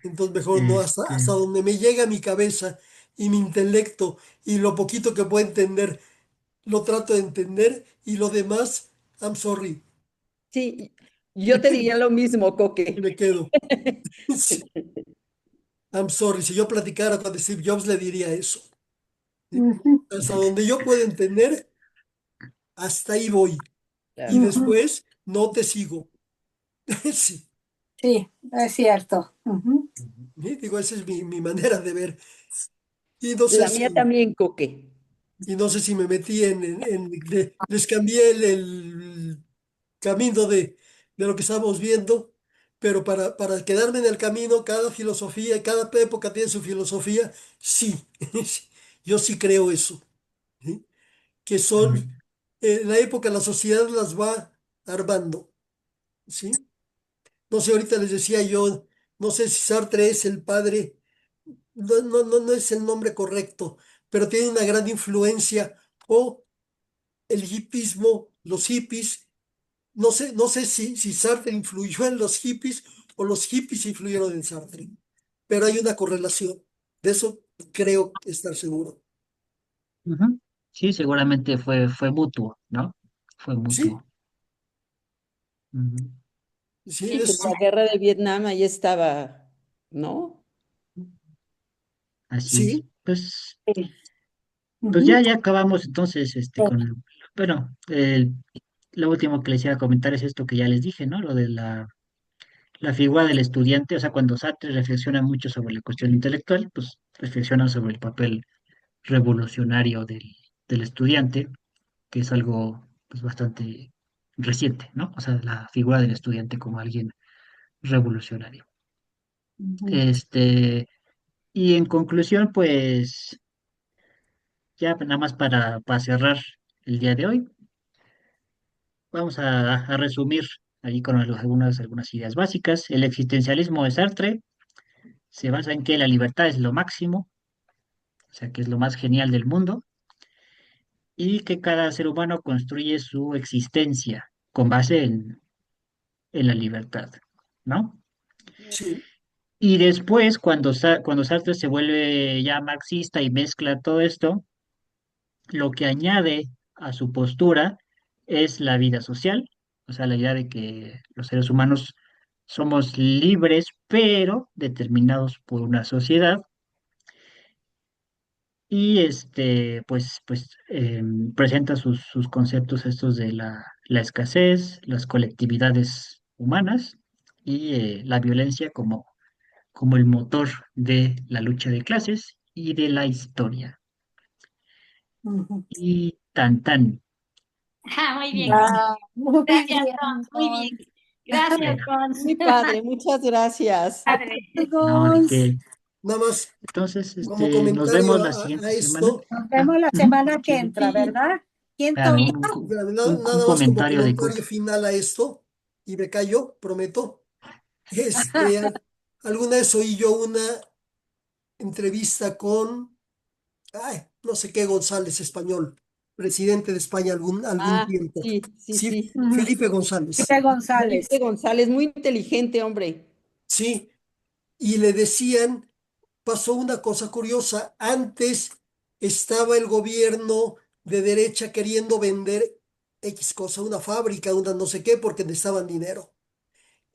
entonces mejor no. Este, Hasta donde me llega mi cabeza y mi intelecto y lo poquito que puedo entender, lo trato de entender y lo demás, I'm sorry. Sí, yo te diría lo mismo, Y Coque. me quedo. Sí, I'm sorry. Si yo platicara con Steve Jobs, le diría eso. ¿Sí? Ujú, Hasta donde yo puedo entender, hasta ahí voy. Y Claro. ujú. después no te sigo. Sí, Sí, es cierto. Ujú. sí, digo, esa es mi manera de ver. Y no sé La mía si, también, Coque. y no sé si me metí les cambié el camino de lo que estamos viendo, pero para quedarme en el camino, cada filosofía, cada época tiene su filosofía, sí, sí, yo sí creo eso, ¿sí? Que ujú. son, en la época la sociedad las va armando, ¿sí? No sé, ahorita les decía yo, no sé si Sartre es el padre, no, no, no, no es el nombre correcto, pero tiene una gran influencia, o el hipismo, los hippies, no sé si Sartre influyó en los hippies o los hippies influyeron en Sartre, pero hay una correlación, de eso creo estar seguro. Ujú. Sí, seguramente fue mutuo, ¿no? Fue Sí, mutuo. Ujú. sí, Sí, pues es, la guerra de Vietnam ahí estaba, ¿no? Así es. sí, Sí. Pues Ujú. ya acabamos entonces bueno, lo último que les iba a comentar es esto que ya les dije, ¿no? Lo de la figura del estudiante, o sea, cuando Sartre reflexiona mucho sobre la cuestión intelectual, pues reflexiona sobre el papel revolucionario del estudiante, que es algo pues, bastante reciente, ¿no? O sea, la figura del estudiante como alguien revolucionario. Ujú. Este, y en conclusión, pues ya nada más para cerrar el día de hoy, vamos a resumir ahí con algunas ideas básicas. El existencialismo de Sartre se basa en que la libertad es lo máximo, o sea, que es lo más genial del mundo, y que cada ser humano construye su existencia con base en la libertad, ¿no? Sí, Y después, cuando Sartre se vuelve ya marxista y mezcla todo esto, lo que añade a su postura es la vida social, o sea, la idea de que los seres humanos somos libres, pero determinados por una sociedad. Y presenta sus conceptos estos de la escasez, las colectividades humanas y la violencia como el motor de la lucha de clases y de la historia. Ujú. Y tan tan. Ah, muy bien. Bueno, Ah, muy Gracias, bien, Cons. Muy bien. Gon. Gracias, bueno, Cons. Muy padre, muchas gracias. Padre. no, de Gons. qué. nada más Entonces, como nos comentario vemos la a siguiente semana. esto, Nos Ah, vemos la ujú, semana que sí, sí. entra, y ¿verdad? ¿Quién Espérame, toca? un nada más como comentario de comentario Cota. final a esto, y me callo, prometo. Este, alguna vez oí yo una entrevista con, ay, no sé qué González español, presidente de España algún Ah, tiempo. sí, sí, Sí, sí. Ujú. Felipe González. Felipe Felipe González. González, muy inteligente, hombre. Sí, y le decían, pasó una cosa curiosa. Antes estaba el gobierno de derecha queriendo vender X cosa, una fábrica, una no sé qué, porque necesitaban dinero.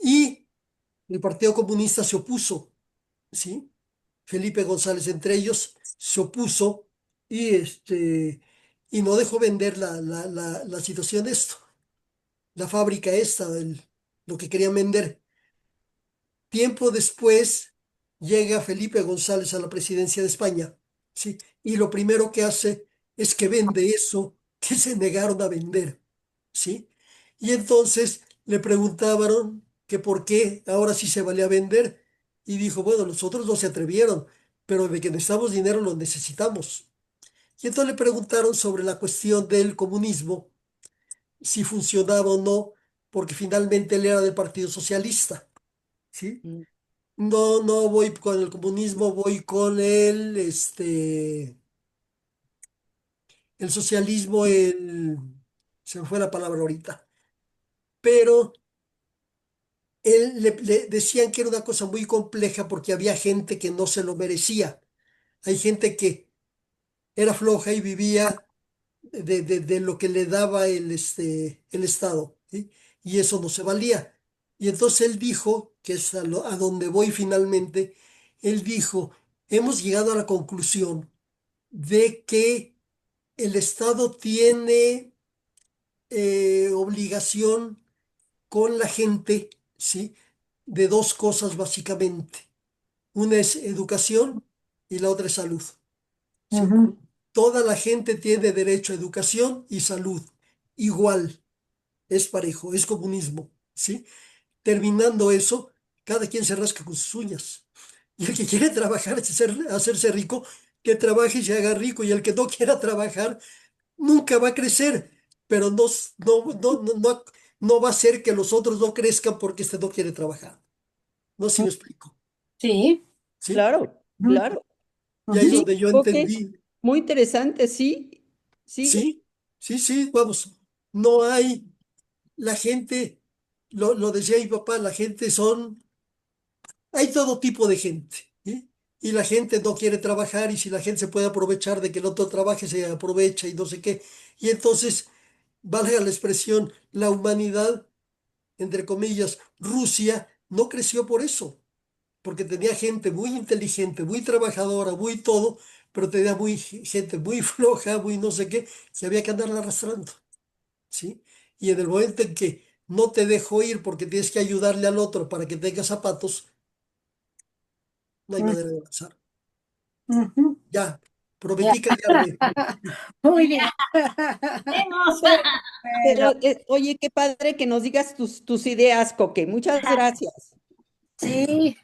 Y el Partido Comunista se opuso, ¿sí? Felipe González entre ellos se opuso y, y no dejó vender la situación de esto, la fábrica esta, lo que querían vender. Tiempo después llega Felipe González a la presidencia de España, ¿sí? Y lo primero que hace es que vende eso que se negaron a vender, ¿sí? Y entonces le preguntaban que por qué ahora sí se valía vender y dijo, bueno, los otros no se atrevieron, pero de que necesitamos dinero lo necesitamos. Y entonces le preguntaron sobre la cuestión del comunismo, si funcionaba o no, porque finalmente él era del Partido Socialista, ¿sí? Mm. No, no voy con el comunismo, voy con el socialismo, se me fue la palabra ahorita, pero él le decían que era una cosa muy compleja porque había gente que no se lo merecía. Hay gente que era floja y vivía de lo que le daba el Estado, ¿sí? Y eso no se valía. Y entonces él dijo, que es a donde voy finalmente, él dijo, hemos llegado a la conclusión de que el Estado tiene obligación con la gente, ¿sí? De dos cosas básicamente. Una es educación y la otra es salud, ¿sí? Ujú. Toda la gente tiene derecho a educación y salud. Igual, es parejo, es comunismo, ¿sí? Terminando eso, cada quien se rasca con sus uñas. Y el que quiere trabajar, hacerse rico, que trabaje y se haga rico. Y el que no quiera trabajar, nunca va a crecer, pero no va a ser que los otros no crezcan porque este no quiere trabajar. No sé si me explico, Sí. ¿sí? Claro, Ujú. claro. Y ahí es Sí, Ujú. donde yo ok. entendí, Muy interesante, sí. Sigue. sí, sí, sí, vamos, no hay, la gente, lo decía mi papá, la gente hay todo tipo de gente, ¿sí? Y la gente no quiere trabajar y si la gente se puede aprovechar de que el otro trabaje, se aprovecha y no sé qué. Y entonces, valga la expresión, la humanidad entre comillas, Rusia no creció por eso, porque tenía gente muy inteligente, muy trabajadora, muy todo, pero tenía gente muy floja, muy no sé qué, que había que andarla arrastrando, ¿sí? Y en el momento en que no te dejo ir porque tienes que ayudarle al otro para que tenga zapatos, no hay manera de avanzar. Ujú. Ya, Prometí callarme. Muy bien. Vemos. Pero, Bueno, oye, qué padre que nos digas tus ideas, Coque. Muchas gracias. sí.